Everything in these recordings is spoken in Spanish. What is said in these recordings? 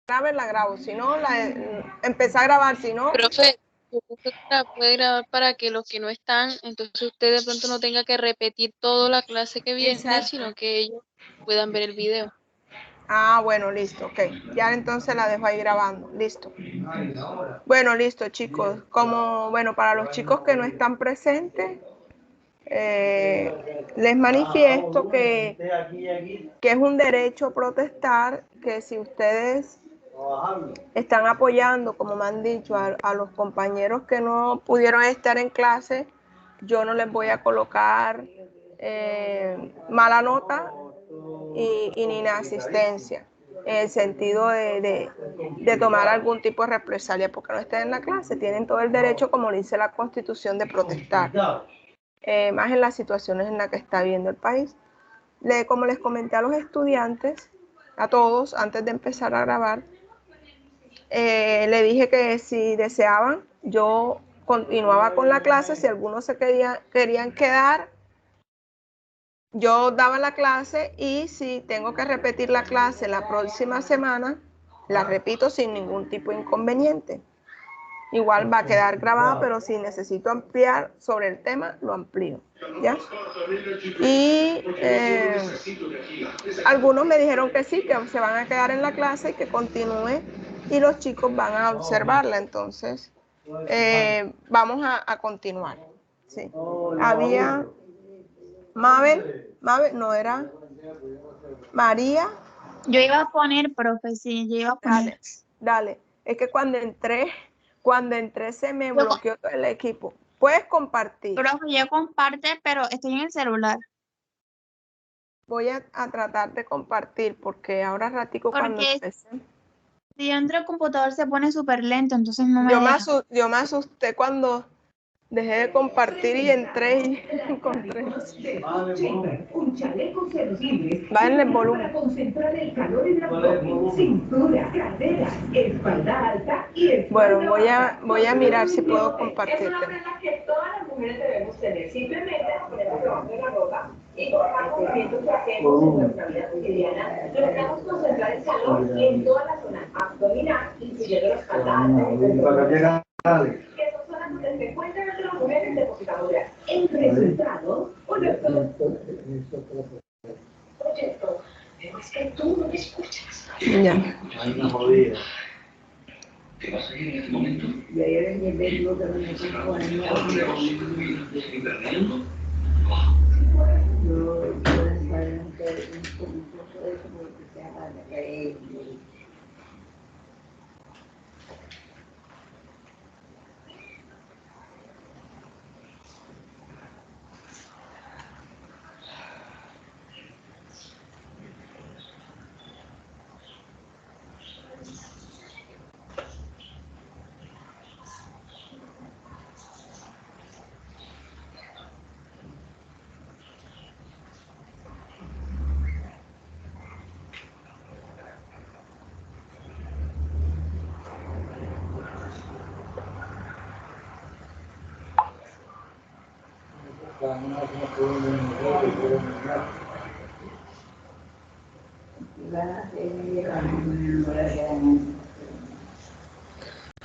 grabe, la grabo. Si no, empecé a grabar. Si no... Profe, usted la puede grabar para que los que no están, entonces usted de pronto no tenga que repetir toda la clase que viene, Exacto. sino que ellos puedan ver el video. Ah, bueno, listo, ok. Ya entonces la dejo ahí grabando. Listo. Bueno, listo, chicos. Como, bueno, para los chicos que no están presentes, les manifiesto que es un derecho protestar, que si ustedes están apoyando, como me han dicho, a los compañeros que no pudieron estar en clase, yo no les voy a colocar mala nota y ni inasistencia, en el sentido de tomar algún tipo de represalia porque no estén en la clase. Tienen todo el derecho, como dice la Constitución, de protestar, más en las situaciones en las que está viviendo el país. Como les comenté a los estudiantes, a todos, antes de empezar a grabar, le dije que si deseaban, yo continuaba con la clase. Si algunos se querían quedar, yo daba la clase, y si tengo que repetir la clase la próxima semana, la repito sin ningún tipo de inconveniente. Igual va a quedar grabada, pero si necesito ampliar sobre el tema, lo amplío, ¿ya? Y algunos me dijeron que sí, que se van a quedar en la clase y que continúe, y los chicos van a observarla. Entonces, vamos a continuar. Sí. Había Mabel, no era María. Yo iba a poner, profe, sí, yo iba a poner. Dale. Es que cuando entré se me bloqueó todo el equipo. Puedes compartir. Profe, yo comparte, pero estoy en el celular. Voy a tratar de compartir, porque ahora ratico cuando empecé. Si yo entro al computador se pone súper lento, entonces no me deja. Yo me asusté cuando dejé de compartir y entré y encontré. Un chaleco servible. Bájenle el volumen. Para concentrar el calor en abdomen, cintura, cadera, espalda alta y espalda Bueno, voy a mirar si puedo compartir. Es una prenda que todas las mujeres debemos tener. Simplemente ponemos debajo de la ropa y con los movimientos que hacemos en nuestra vida cotidiana, logramos concentrar el calor en toda la zona abdominal, incluyendo la espalda alta. Que son zonas donde se encuentran las mujeres depositadoras. El resultado, proyecto, pero es que tú no me escuchas. Ya. Hay una jodida. ¿Qué vas a ir en este momento? Y ayer en el medio también me pongo en el ¿estoy perdiendo? Yo un poco de eso porque se llama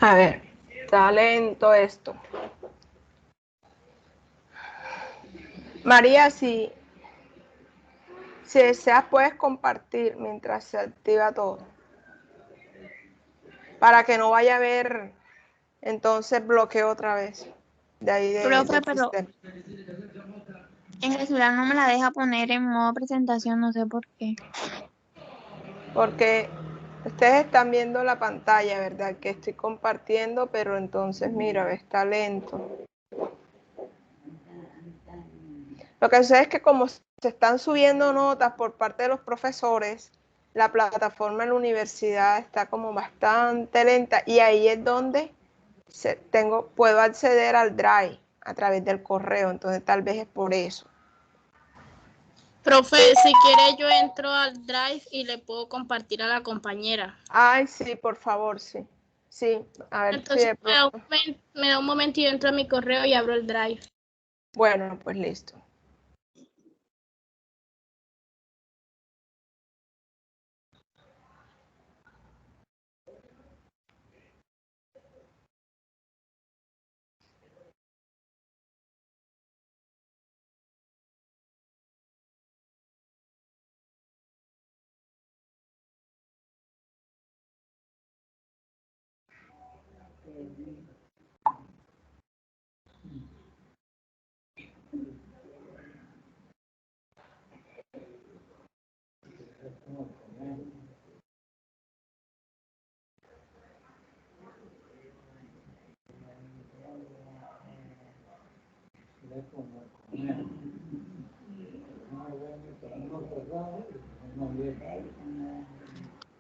A ver, está lento esto. María, si deseas, puedes compartir mientras se activa todo, para que no vaya a haber entonces bloqueo otra vez de ahí Profe, del pero sistema. en el celular no me la deja poner en modo presentación, no sé por qué. Porque ustedes están viendo la pantalla, ¿verdad? Que estoy compartiendo, pero entonces, mira, está lento. Lo que sucede es que como se están subiendo notas por parte de los profesores, la plataforma en la universidad está como bastante lenta, y ahí es donde puedo acceder al Drive a través del correo. Entonces tal vez es por eso. Profe, si quiere yo entro al Drive y le puedo compartir a la compañera. Ay, sí, por favor, sí. Sí, a ver. Entonces si de pronto... me da un momento y yo entro a mi correo y abro el Drive. Bueno, pues listo.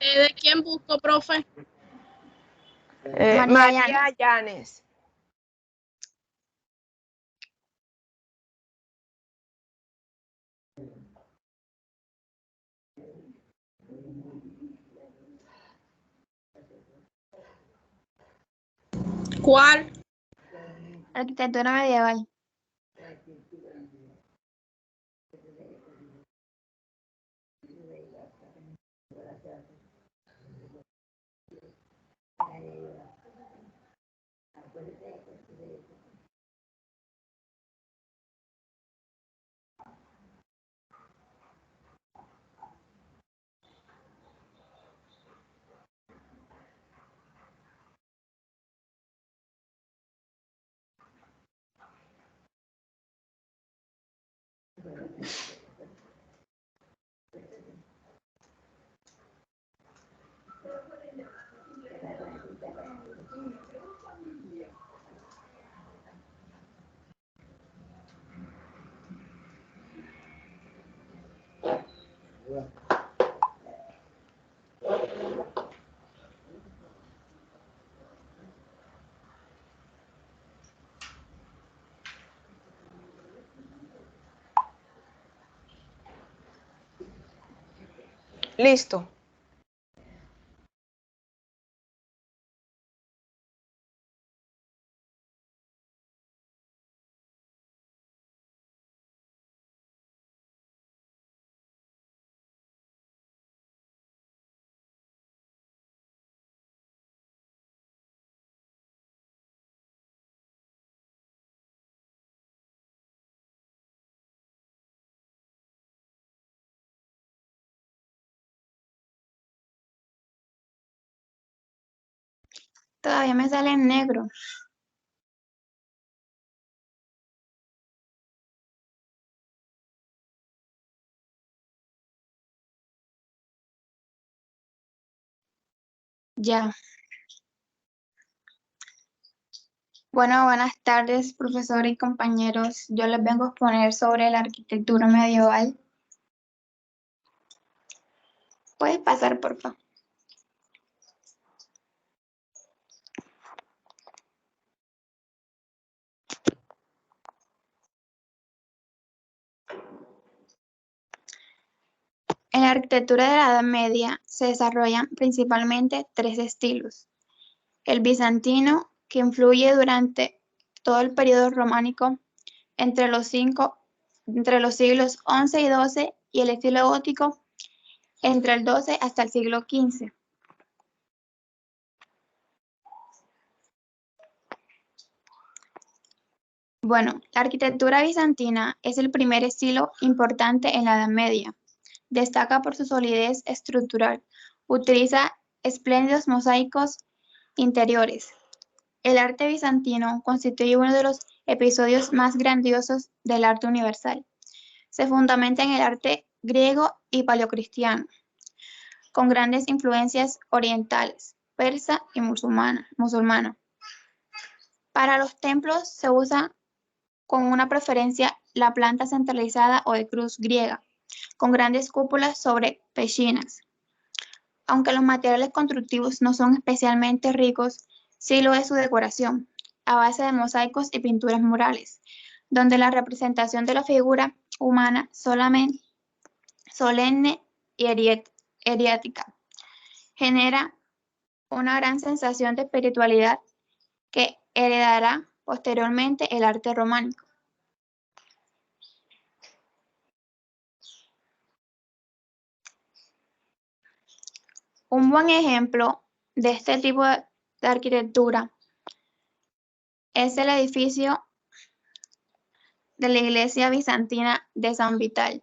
¿De quién busco, profe? María María Llanes. ¿Cuál? Arquitectura medieval. Listo. Todavía me sale en negro. Ya. Bueno, buenas tardes, profesor y compañeros. Yo les vengo a exponer sobre la arquitectura medieval. ¿Puedes pasar, por favor? En la arquitectura de la Edad Media se desarrollan principalmente tres estilos. El bizantino, que influye durante todo el periodo románico entre los siglos XI y XII, y el estilo gótico entre el XII hasta el siglo XV. Bueno, la arquitectura bizantina es el primer estilo importante en la Edad Media. Destaca por su solidez estructural. Utiliza espléndidos mosaicos interiores. El arte bizantino constituye uno de los episodios más grandiosos del arte universal. Se fundamenta en el arte griego y paleocristiano, con grandes influencias orientales, persa y musulmana. Para los templos se usa con una preferencia la planta centralizada o de cruz griega, con grandes cúpulas sobre pechinas. Aunque los materiales constructivos no son especialmente ricos, sí lo es su decoración, a base de mosaicos y pinturas murales, donde la representación de la figura humana solemne y eriática genera una gran sensación de espiritualidad que heredará posteriormente el arte románico. Un buen ejemplo de este tipo de arquitectura es el edificio de la iglesia bizantina de San Vital,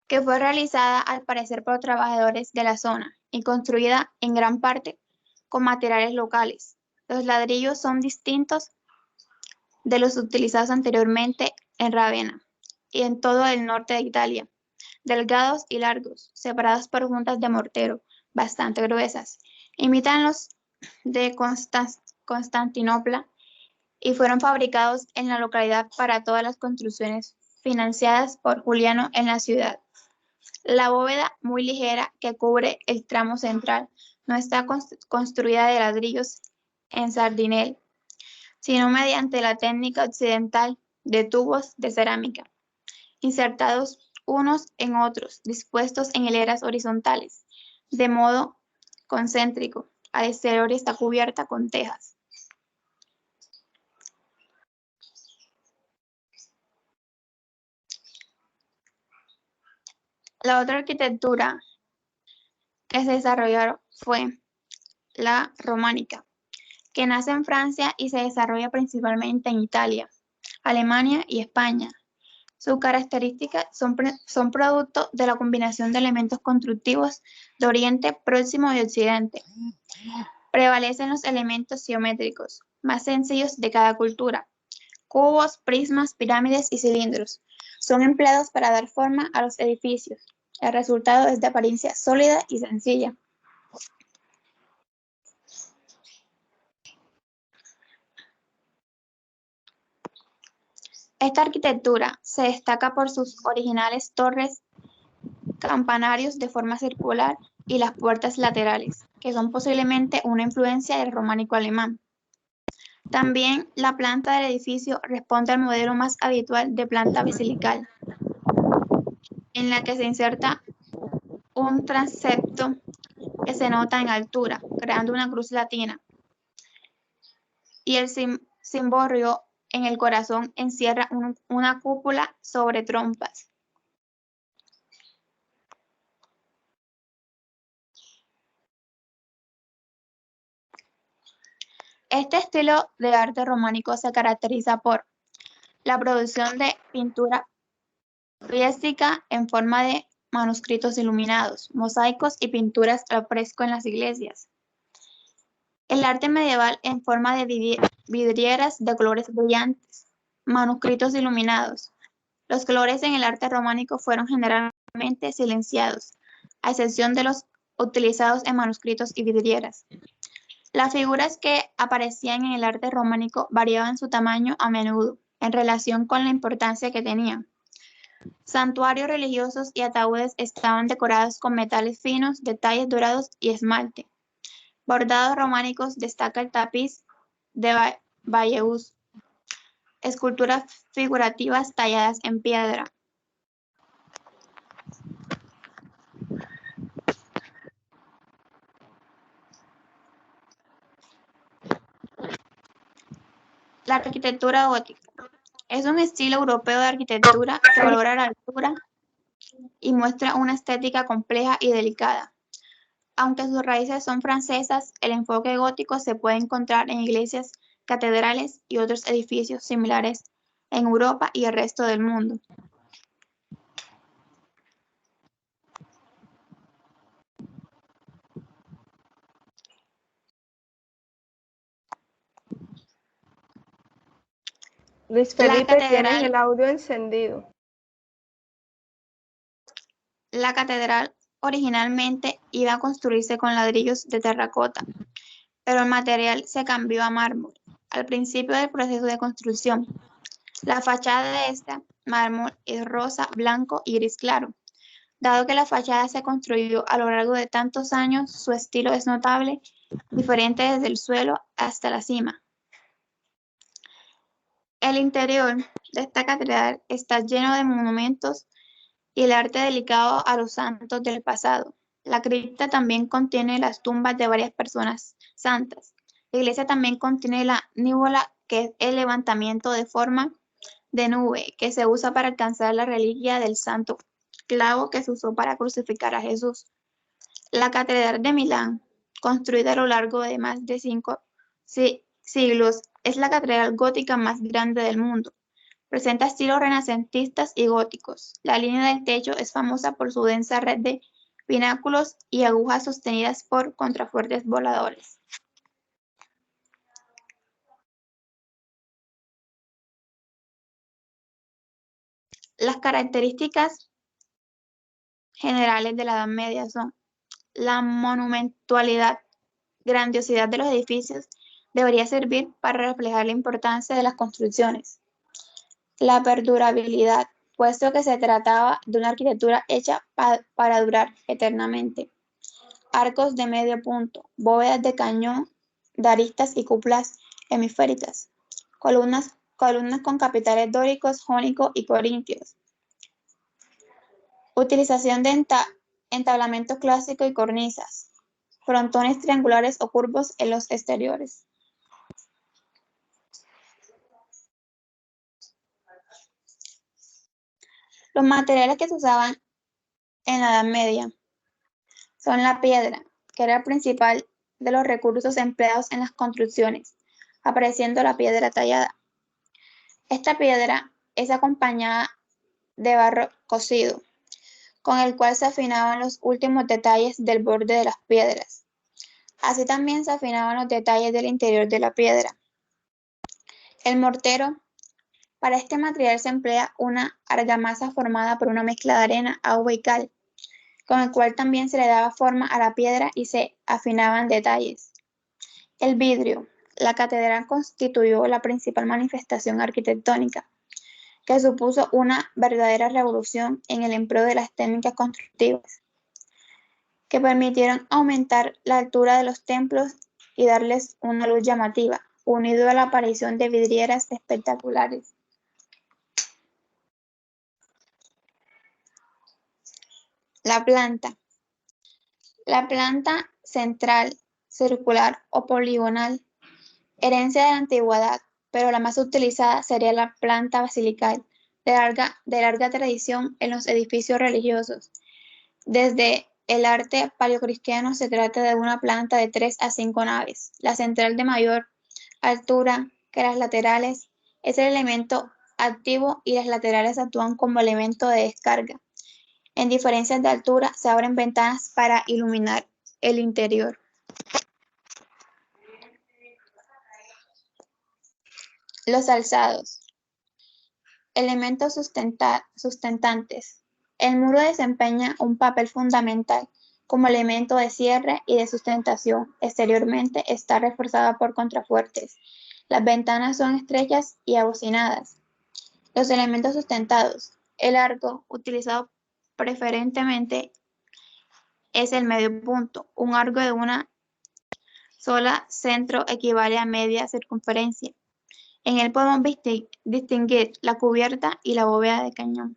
que fue realizada al parecer por trabajadores de la zona y construida en gran parte con materiales locales. Los ladrillos son distintos de los utilizados anteriormente en Rávena y en todo el norte de Italia, delgados y largos, separados por juntas de mortero bastante gruesas. Imitan los de Constantinopla y fueron fabricados en la localidad para todas las construcciones financiadas por Juliano en la ciudad. La bóveda, muy ligera, que cubre el tramo central, no está construida de ladrillos en sardinel, sino mediante la técnica occidental de tubos de cerámica, insertados unos en otros, dispuestos en hileras horizontales, de modo concéntrico. Al exterior está cubierta con tejas. La otra arquitectura que se desarrolló fue la románica, que nace en Francia y se desarrolla principalmente en Italia, Alemania y España. Sus características son producto de la combinación de elementos constructivos de Oriente Próximo y Occidente. Prevalecen los elementos geométricos más sencillos de cada cultura. Cubos, prismas, pirámides y cilindros son empleados para dar forma a los edificios. El resultado es de apariencia sólida y sencilla. Esta arquitectura se destaca por sus originales torres, campanarios de forma circular y las puertas laterales, que son posiblemente una influencia del románico alemán. También la planta del edificio responde al modelo más habitual de planta basilical, en la que se inserta un transepto que se nota en altura, creando una cruz latina, y el cimborrio en el corazón encierra una cúpula sobre trompas. Este estilo de arte románico se caracteriza por la producción de pintura piéstica en forma de manuscritos iluminados, mosaicos y pinturas al fresco en las iglesias. El arte medieval en forma de vidrieras de colores brillantes, manuscritos iluminados. Los colores en el arte románico fueron generalmente silenciados, a excepción de los utilizados en manuscritos y vidrieras. Las figuras que aparecían en el arte románico variaban su tamaño a menudo, en relación con la importancia que tenían. Santuarios religiosos y ataúdes estaban decorados con metales finos, detalles dorados y esmalte. Bordados románicos destaca el tapiz de Bayeux, esculturas figurativas talladas en piedra. La arquitectura gótica es un estilo europeo de arquitectura que valora la altura y muestra una estética compleja y delicada. Aunque sus raíces son francesas, el enfoque gótico se puede encontrar en iglesias, catedrales y otros edificios similares en Europa y el resto del mundo. Luis Felipe, tienes el audio encendido. La catedral originalmente iba a construirse con ladrillos de terracota, pero el material se cambió a mármol al principio del proceso de construcción. La fachada de esta mármol es rosa, blanco y gris claro. Dado que la fachada se construyó a lo largo de tantos años, su estilo es notable, diferente desde el suelo hasta la cima. El interior de esta catedral está lleno de monumentos y el arte dedicado a los santos del pasado. La cripta también contiene las tumbas de varias personas santas. La iglesia también contiene la nívola, que es el levantamiento de forma de nube que se usa para alcanzar la reliquia del santo clavo que se usó para crucificar a Jesús. La catedral de Milán, construida a lo largo de más de 5 siglos, es la catedral gótica más grande del mundo. Presenta estilos renacentistas y góticos. La línea del techo es famosa por su densa red de pináculos y agujas sostenidas por contrafuertes voladores. Las características generales de la Edad Media son la monumentalidad, grandiosidad de los edificios, debería servir para reflejar la importancia de las construcciones. La perdurabilidad, puesto que se trataba de una arquitectura hecha para durar eternamente. Arcos de medio punto, bóvedas de cañón, de aristas y cúpulas hemisféricas, columnas con capiteles dóricos, jónicos y corintios. Utilización de entablamentos clásicos y cornisas, frontones triangulares o curvos en los exteriores. Los materiales que se usaban en la Edad Media son la piedra, que era el principal de los recursos empleados en las construcciones, apareciendo la piedra tallada. Esta piedra es acompañada de barro cocido, con el cual se afinaban los últimos detalles del borde de las piedras. Así también se afinaban los detalles del interior de la piedra. El mortero. Para este material se emplea una argamasa formada por una mezcla de arena, agua y cal, con el cual también se le daba forma a la piedra y se afinaban detalles. El vidrio. La catedral constituyó la principal manifestación arquitectónica, que supuso una verdadera revolución en el empleo de las técnicas constructivas, que permitieron aumentar la altura de los templos y darles una luz llamativa, unido a la aparición de vidrieras espectaculares. La planta. La planta central, circular o poligonal, herencia de la antigüedad, pero la más utilizada sería la planta basilical, de larga tradición en los edificios religiosos. Desde el arte paleocristiano se trata de una planta de 3 a 5 naves. La central de mayor altura que las laterales es el elemento activo y las laterales actúan como elemento de descarga. En diferencias de altura se abren ventanas para iluminar el interior. Los alzados. Elementos sustentantes. El muro desempeña un papel fundamental como elemento de cierre y de sustentación. Exteriormente está reforzada por contrafuertes. Las ventanas son estrechas y abocinadas. Los elementos sustentados. El arco, utilizado preferentemente, es el medio punto. Un arco de una sola centro equivale a media circunferencia. En él podemos distinguir la cubierta y la bóveda de cañón.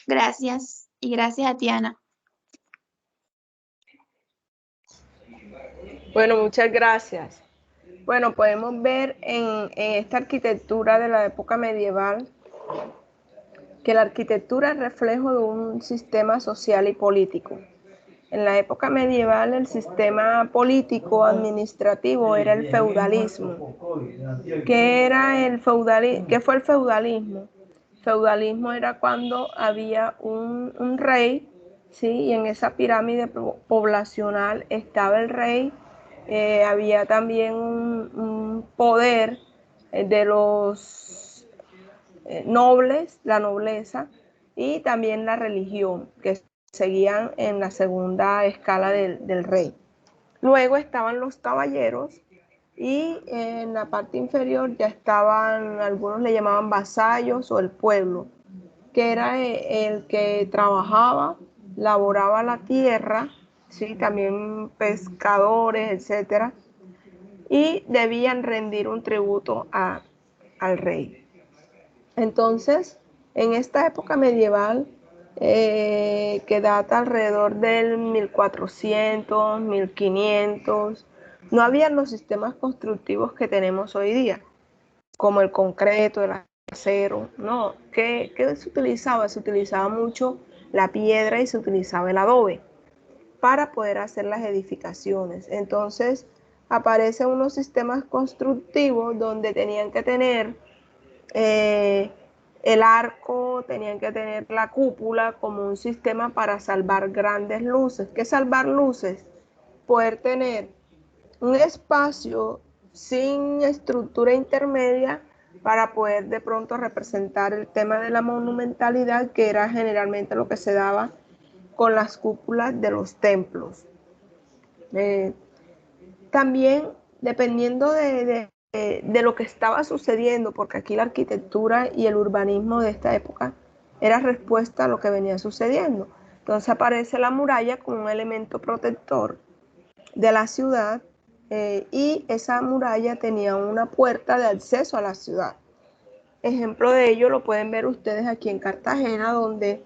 Gracias, y gracias a Tiana. Bueno, muchas gracias. Bueno, podemos ver en esta arquitectura de la época medieval que la arquitectura es reflejo de un sistema social y político. En la época medieval el sistema político administrativo era el feudalismo. ¿Qué fue el feudalismo? Feudalismo era cuando había un rey, ¿sí? Y en esa pirámide poblacional estaba el rey, había también un poder de los nobles, la nobleza, y también la religión, que seguían en la segunda escala del rey. Luego estaban los caballeros y en la parte inferior ya estaban, algunos le llamaban vasallos o el pueblo, que era el que trabajaba, laboraba la tierra, ¿sí? También pescadores, etcétera, y debían rendir un tributo al rey. Entonces, en esta época medieval, que data alrededor del 1400, 1500, no habían los sistemas constructivos que tenemos hoy día, como el concreto, el acero, no. ¿Qué se utilizaba? Se utilizaba mucho la piedra y se utilizaba el adobe para poder hacer las edificaciones. Entonces, aparecen unos sistemas constructivos donde tenían que tener el arco, tenían que tener la cúpula como un sistema para salvar grandes luces. ¿Qué salvar luces? Poder tener un espacio sin estructura intermedia para poder de pronto representar el tema de la monumentalidad, que era generalmente lo que se daba con las cúpulas de los templos. También, dependiendo de de lo que estaba sucediendo, porque aquí la arquitectura y el urbanismo de esta época era respuesta a lo que venía sucediendo. Entonces aparece la muralla como un elemento protector de la ciudad, y esa muralla tenía una puerta de acceso a la ciudad. Ejemplo de ello lo pueden ver ustedes aquí en Cartagena, donde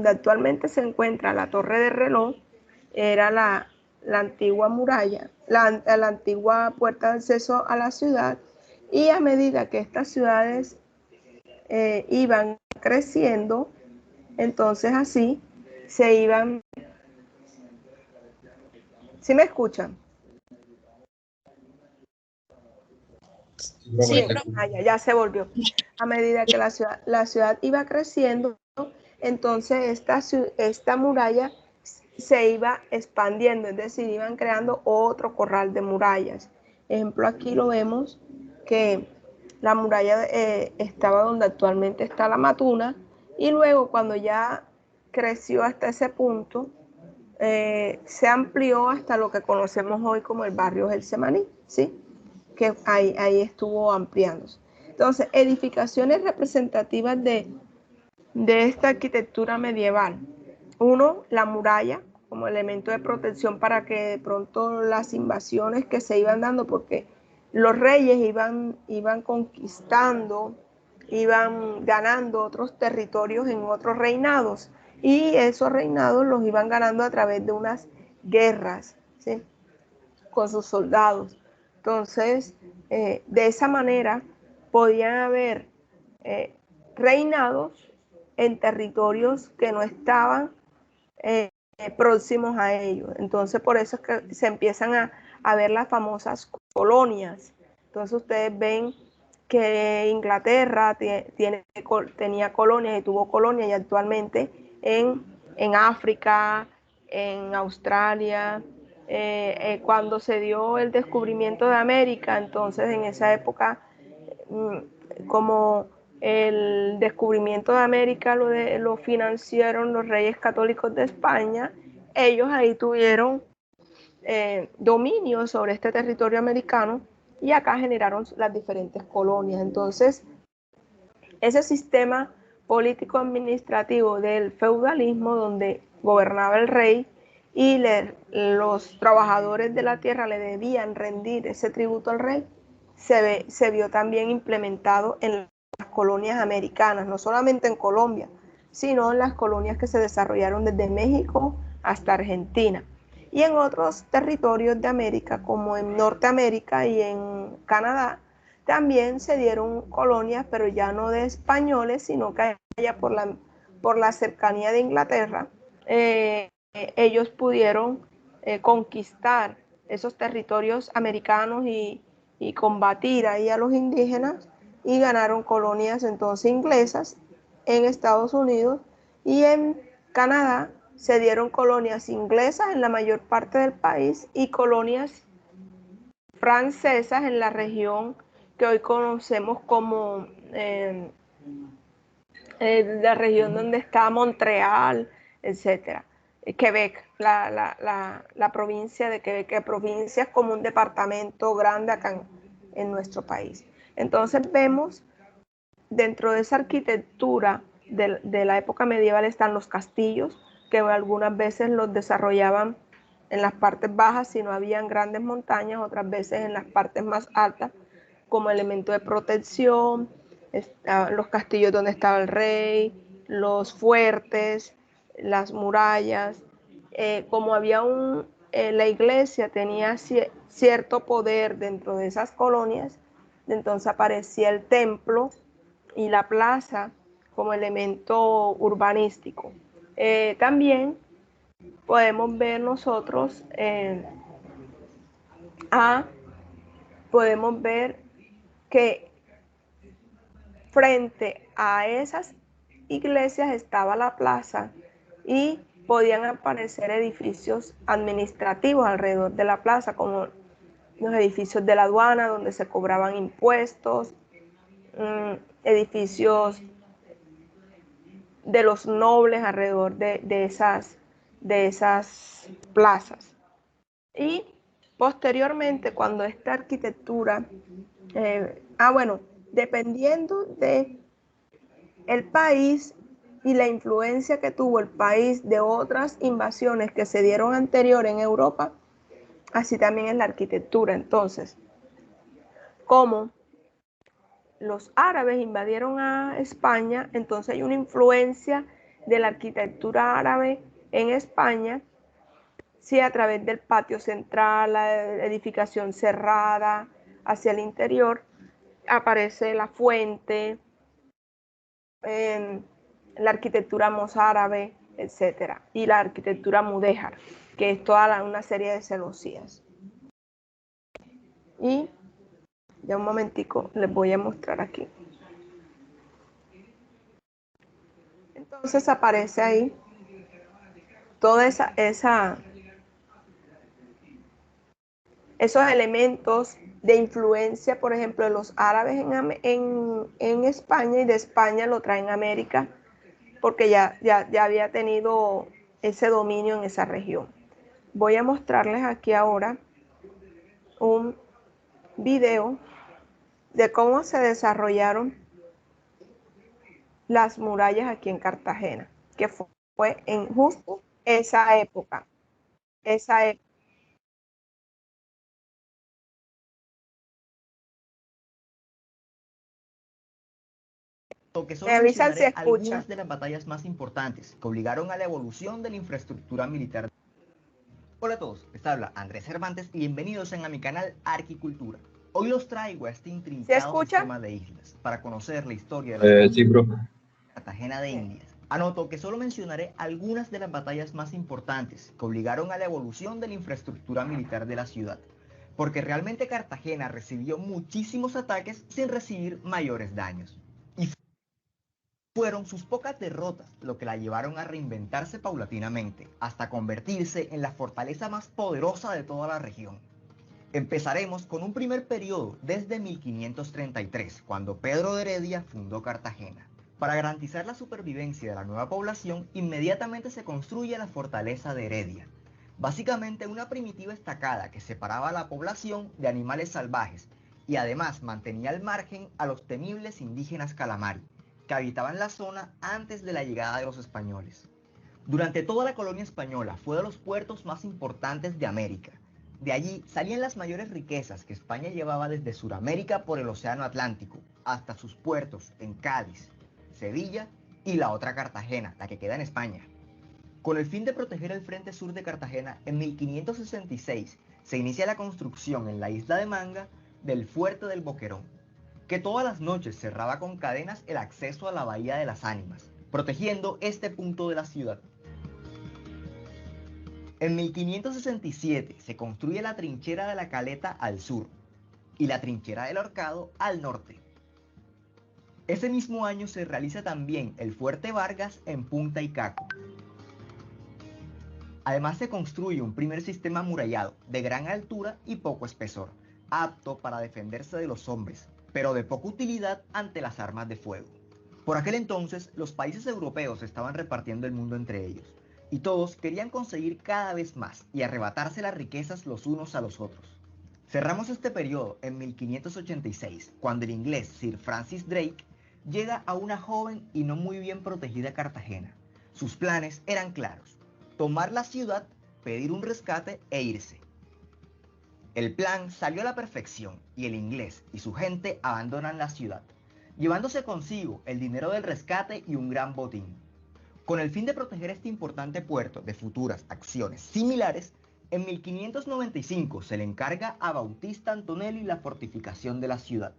actualmente se encuentra la Torre del Reloj, era la antigua muralla, la antigua puerta de acceso a la ciudad, y a medida que estas ciudades iban creciendo, entonces así se iban. ¿Sí me escuchan? Sí, ya se volvió. A medida que la ciudad iba creciendo, entonces esta muralla se iba expandiendo, es decir, iban creando otro corral de murallas. Ejemplo, aquí lo vemos que la muralla estaba donde actualmente está la Matuna, y luego cuando ya creció hasta ese punto, se amplió hasta lo que conocemos hoy como el barrio Getsemaní, ¿sí? Que ahí estuvo ampliándose. Entonces, edificaciones representativas de esta arquitectura medieval. Uno, la muralla como elemento de protección para que de pronto las invasiones que se iban dando, porque los reyes iban conquistando, iban ganando otros territorios en otros reinados, y esos reinados los iban ganando a través de unas guerras, ¿sí? Con sus soldados. Entonces, de esa manera podían haber reinados en territorios que no estaban próximos a ellos. Entonces, por eso es que se empiezan a ver las famosas colonias. Entonces, ustedes ven que Inglaterra tenía colonias y tuvo colonias, y actualmente en África, en Australia, cuando se dio el descubrimiento de América, entonces en esa época, como el descubrimiento de América lo financiaron los reyes católicos de España, ellos ahí tuvieron dominio sobre este territorio americano, y acá generaron las diferentes colonias. Entonces, ese sistema político administrativo del feudalismo, donde gobernaba el rey y los trabajadores de la tierra le debían rendir ese tributo al rey, se vio también implementado en las colonias americanas, no solamente en Colombia, sino en las colonias que se desarrollaron desde México hasta Argentina, y en otros territorios de América, como en Norteamérica y en Canadá. También se dieron colonias, pero ya no de españoles, sino que allá por la cercanía de Inglaterra, ellos pudieron conquistar esos territorios americanos y combatir ahí a los indígenas, y ganaron colonias entonces inglesas en Estados Unidos, y en Canadá se dieron colonias inglesas en la mayor parte del país y colonias francesas en la región que hoy conocemos como la región donde está Montreal, etcétera. Quebec, la provincia de Quebec, que provincia es como un departamento grande acá en nuestro país. Entonces vemos dentro de esa arquitectura de la época medieval están los castillos, que algunas veces los desarrollaban en las partes bajas si no habían grandes montañas, otras veces en las partes más altas como elemento de protección, los castillos donde estaba el rey, los fuertes, las murallas. Como había la iglesia tenía cierto poder dentro de esas colonias, entonces aparecía el templo y la plaza como elemento urbanístico. También podemos ver nosotros, podemos ver que frente a esas iglesias estaba la plaza, y podían aparecer edificios administrativos alrededor de la plaza, como los edificios de la aduana donde se cobraban impuestos, edificios de los nobles alrededor de esas plazas. Y Posteriormente, cuando esta arquitectura, dependiendo de el país y la influencia que tuvo el país de otras invasiones que se dieron anterior en Europa, así también es la arquitectura. Entonces, como los árabes invadieron a España, entonces hay una influencia de la arquitectura árabe en España, sí, a través del patio central, la edificación cerrada hacia el interior, aparece la fuente, la arquitectura mozárabe, etcétera, y la arquitectura mudéjar, que es toda una serie de celosías. Y ya un momentico les voy a mostrar aquí. Entonces aparece ahí toda esos elementos de influencia, por ejemplo, de los árabes en España, y de España lo traen a América, porque ya había tenido ese dominio en esa región. Voy a mostrarles aquí ahora un video de cómo se desarrollaron las murallas aquí en Cartagena, que fue en justo esa época. Que solo Me avisan si mencionaré escuchan. algunas de las batallas más importantes que obligaron a la evolución de la infraestructura militar. Hola a todos, les habla Andrés Cervantes y bienvenidos a mi canal Arquicultura. Hoy los traigo a este intrincado sistema de islas para conocer la historia de la Cartagena de Indias. Anoto que solo mencionaré algunas de las batallas más importantes que obligaron a la evolución de la infraestructura militar de la ciudad, porque realmente Cartagena recibió muchísimos ataques sin recibir mayores daños. Y fueron sus pocas derrotas lo que la llevaron a reinventarse paulatinamente, hasta convertirse en la fortaleza más poderosa de toda la región. Empezaremos con un primer periodo desde 1533, cuando Pedro de Heredia fundó Cartagena. Para garantizar la supervivencia de la nueva población, inmediatamente se construye la fortaleza de Heredia. Básicamente una primitiva estacada que separaba a la población de animales salvajes y además mantenía al margen a los temibles indígenas calamari, que habitaban la zona antes de la llegada de los españoles. Durante toda la colonia española fue de los puertos más importantes de América. De allí salían las mayores riquezas que España llevaba desde Sudamérica por el Océano Atlántico hasta sus puertos en Cádiz, Sevilla y la otra Cartagena, la que queda en España. Con el fin de proteger el frente sur de Cartagena, en 1566 se inicia la construcción en la isla de Manga del Fuerte del Boquerón, que todas las noches cerraba con cadenas el acceso a la Bahía de las Ánimas, protegiendo este punto de la ciudad. En 1567 se construye la trinchera de la Caleta al sur y la trinchera del Ahorcado al norte. Ese mismo año se realiza también el Fuerte Vargas en Punta Icaco. Además se construye un primer sistema amurallado de gran altura y poco espesor, apto para defenderse de los hombres, pero de poca utilidad ante las armas de fuego. Por aquel entonces, los países europeos estaban repartiendo el mundo entre ellos, y todos querían conseguir cada vez más y arrebatarse las riquezas los unos a los otros. Cerramos este periodo en 1586, cuando el inglés Sir Francis Drake llega a una joven y no muy bien protegida Cartagena. Sus planes eran claros: tomar la ciudad, pedir un rescate e irse. El plan salió a la perfección y el inglés y su gente abandonan la ciudad, llevándose consigo el dinero del rescate y un gran botín. Con el fin de proteger este importante puerto de futuras acciones similares, en 1595 se le encarga a Bautista Antonelli la fortificación de la ciudad,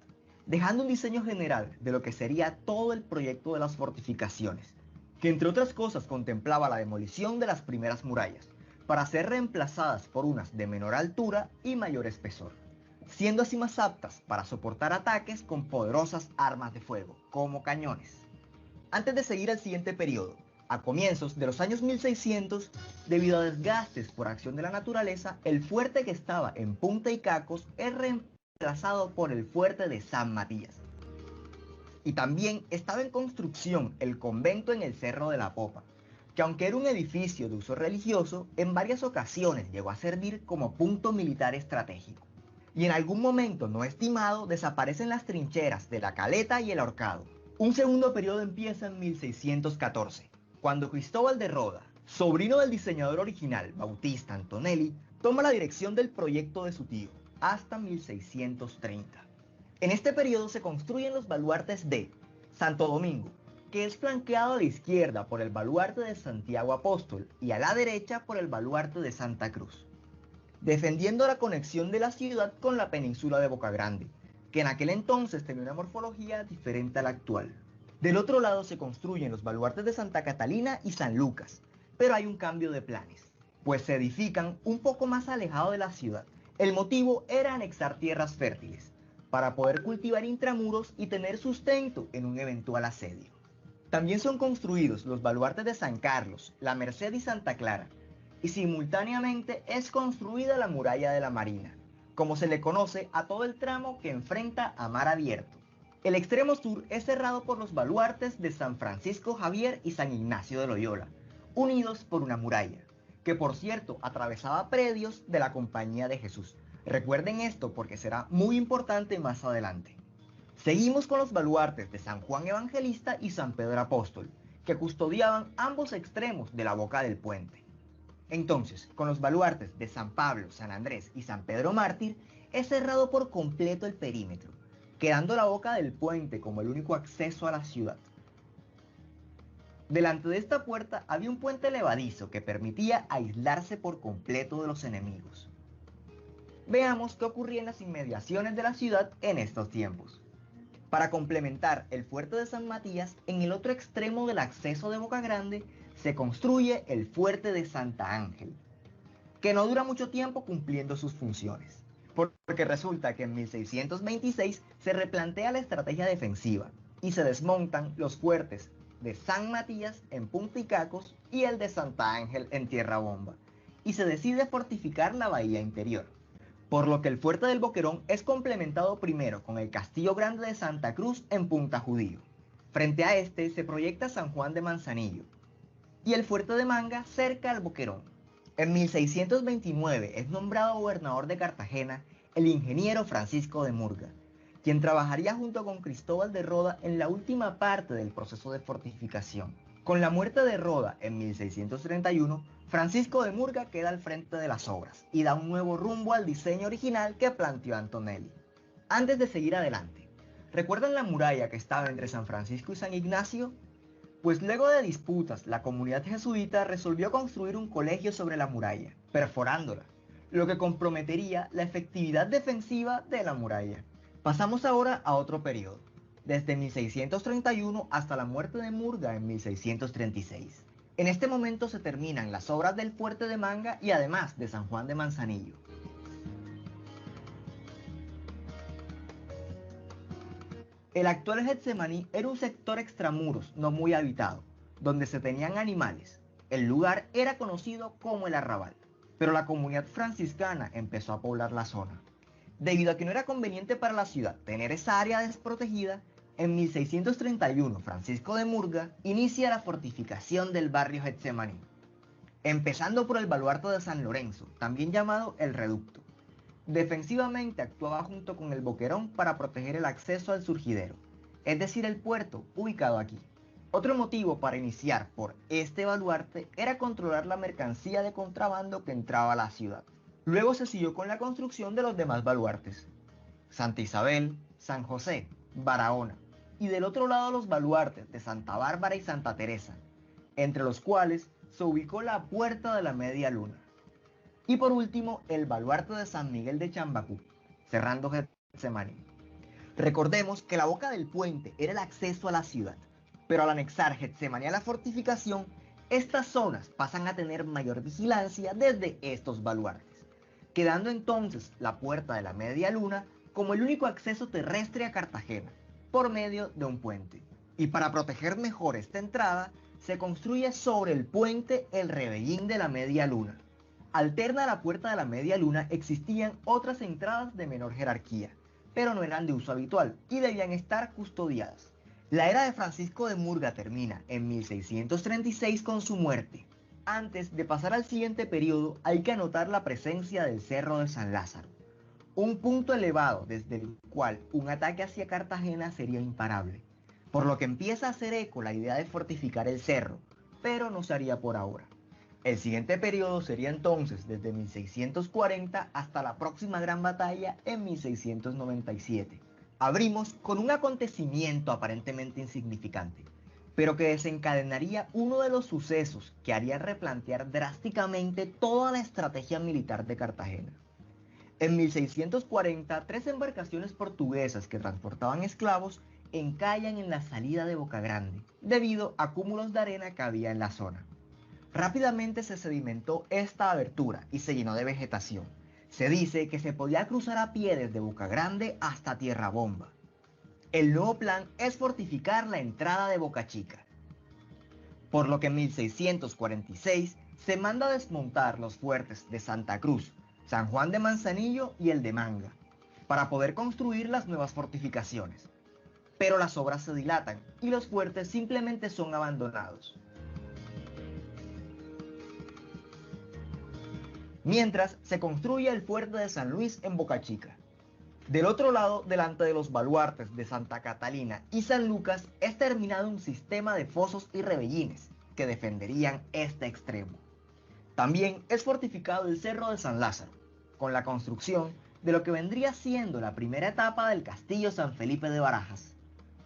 dejando un diseño general de lo que sería todo el proyecto de las fortificaciones, que entre otras cosas contemplaba la demolición de las primeras murallas, para ser reemplazadas por unas de menor altura y mayor espesor, siendo así más aptas para soportar ataques con poderosas armas de fuego, como cañones. Antes de seguir al siguiente periodo, a comienzos de los años 1600, debido a desgastes por acción de la naturaleza, el fuerte que estaba en Punta Icacos es reemplazado por el fuerte de San Matías. Y también estaba en construcción el convento en el Cerro de la Popa, que aunque era un edificio de uso religioso, en varias ocasiones llegó a servir como punto militar estratégico. Y en algún momento no estimado desaparecen las trincheras de la Caleta y el Ahorcado. Un segundo periodo empieza en 1614, cuando Cristóbal de Roda, sobrino del diseñador original Bautista Antonelli, toma la dirección del proyecto de su tío, hasta 1630. En este periodo se construyen los baluartes de Santo Domingo, que es flanqueado a la izquierda por el baluarte de Santiago Apóstol y a la derecha por el baluarte de Santa Cruz, defendiendo la conexión de la ciudad con la península de Boca Grande, que en aquel entonces tenía una morfología diferente a la actual. Del otro lado se construyen los baluartes de Santa Catalina y San Lucas, pero hay un cambio de planes, pues se edifican un poco más alejado de la ciudad. El motivo era anexar tierras fértiles, para poder cultivar intramuros y tener sustento en un eventual asedio. También son construidos los baluartes de San Carlos, La Merced y Santa Clara, y simultáneamente es construida la muralla de la Marina, como se le conoce a todo el tramo que enfrenta a mar abierto. El extremo sur es cerrado por los baluartes de San Francisco Javier y San Ignacio de Loyola, unidos por una muralla, que por cierto atravesaba predios de la Compañía de Jesús. Recuerden esto porque será muy importante más adelante. Seguimos con los baluartes de San Juan Evangelista y San Pedro Apóstol, que custodiaban ambos extremos de la boca del puente. Entonces, con los baluartes de San Pablo, San Andrés y San Pedro Mártir, es cerrado por completo el perímetro, quedando la boca del puente como el único acceso a la ciudad. Delante de esta puerta había un puente levadizo que permitía aislarse por completo de los enemigos. Veamos qué ocurría en las inmediaciones de la ciudad en estos tiempos. Para complementar el fuerte de San Matías, en el otro extremo del acceso de Boca Grande se construye el fuerte de Santa Ángel, que no dura mucho tiempo cumpliendo sus funciones, porque resulta que en 1626 se replantea la estrategia defensiva y se desmontan los fuertes de San Matías en Punta Icacos y el de Santa Ángel en Tierra Bomba, y se decide fortificar la bahía interior, por lo que el fuerte del Boquerón es complementado primero con el Castillo Grande de Santa Cruz en Punta Judío. Frente a este se proyecta San Juan de Manzanillo y el fuerte de Manga cerca al Boquerón. En 1629 es nombrado gobernador de Cartagena el ingeniero Francisco de Murga, quien trabajaría junto con Cristóbal de Roda en la última parte del proceso de fortificación. Con la muerte de Roda en 1631, Francisco de Murga queda al frente de las obras y da un nuevo rumbo al diseño original que planteó Antonelli. Antes de seguir adelante, ¿recuerdan la muralla que estaba entre San Francisco y San Ignacio? Pues luego de disputas, la comunidad jesuita resolvió construir un colegio sobre la muralla, perforándola, lo que comprometería la efectividad defensiva de la muralla. Pasamos ahora a otro periodo, desde 1631 hasta la muerte de Murga en 1636. En este momento se terminan las obras del fuerte de Manga y además de San Juan de Manzanillo. El actual Getsemaní era un sector extramuros no muy habitado, donde se tenían animales. El lugar era conocido como el Arrabal, pero la comunidad franciscana empezó a poblar la zona. Debido a que no era conveniente para la ciudad tener esa área desprotegida, en 1631 Francisco de Murga inicia la fortificación del barrio Getsemaní, empezando por el baluarte de San Lorenzo, también llamado el Reducto. Defensivamente actuaba junto con el Boquerón para proteger el acceso al surgidero, es decir, el puerto ubicado aquí. Otro motivo para iniciar por este baluarte era controlar la mercancía de contrabando que entraba a la ciudad. Luego se siguió con la construcción de los demás baluartes, Santa Isabel, San José, Barahona, y del otro lado los baluartes de Santa Bárbara y Santa Teresa, entre los cuales se ubicó la Puerta de la Media Luna. Y por último, el baluarte de San Miguel de Chambacú, cerrando Getsemaní. Recordemos que la boca del puente era el acceso a la ciudad, pero al anexar Getsemaní a la fortificación, estas zonas pasan a tener mayor vigilancia desde estos baluartes, quedando entonces la Puerta de la Media Luna como el único acceso terrestre a Cartagena, por medio de un puente. Y para proteger mejor esta entrada, se construye sobre el puente el Rebellín de la Media Luna. Alterna a la Puerta de la Media Luna existían otras entradas de menor jerarquía, pero no eran de uso habitual y debían estar custodiadas. La era de Francisco de Murga termina en 1636 con su muerte. Antes de pasar al siguiente periodo, hay que anotar la presencia del Cerro de San Lázaro, un punto elevado desde el cual un ataque hacia Cartagena sería imparable, por lo que empieza a hacer eco la idea de fortificar el cerro, pero no se haría por ahora. El siguiente periodo sería entonces desde 1640 hasta la próxima gran batalla en 1697. Abrimos con un acontecimiento aparentemente insignificante, pero que desencadenaría uno de los sucesos que haría replantear drásticamente toda la estrategia militar de Cartagena. En 1640, 3 embarcaciones portuguesas que transportaban esclavos encallan en la salida de Boca Grande, debido a cúmulos de arena que había en la zona. Rápidamente se sedimentó esta abertura y se llenó de vegetación. Se dice que se podía cruzar a pie desde Boca Grande hasta Tierra Bomba. El nuevo plan es fortificar la entrada de Boca Chica, por lo que en 1646 se manda desmontar los fuertes de Santa Cruz, San Juan de Manzanillo y el de Manga, para poder construir las nuevas fortificaciones. Pero las obras se dilatan y los fuertes simplemente son abandonados. Mientras se construye el fuerte de San Luis en Boca Chica. Del otro lado, delante de los baluartes de Santa Catalina y San Lucas, es terminado un sistema de fosos y rebellines que defenderían este extremo. También es fortificado el Cerro de San Lázaro, con la construcción de lo que vendría siendo la primera etapa del Castillo San Felipe de Barajas.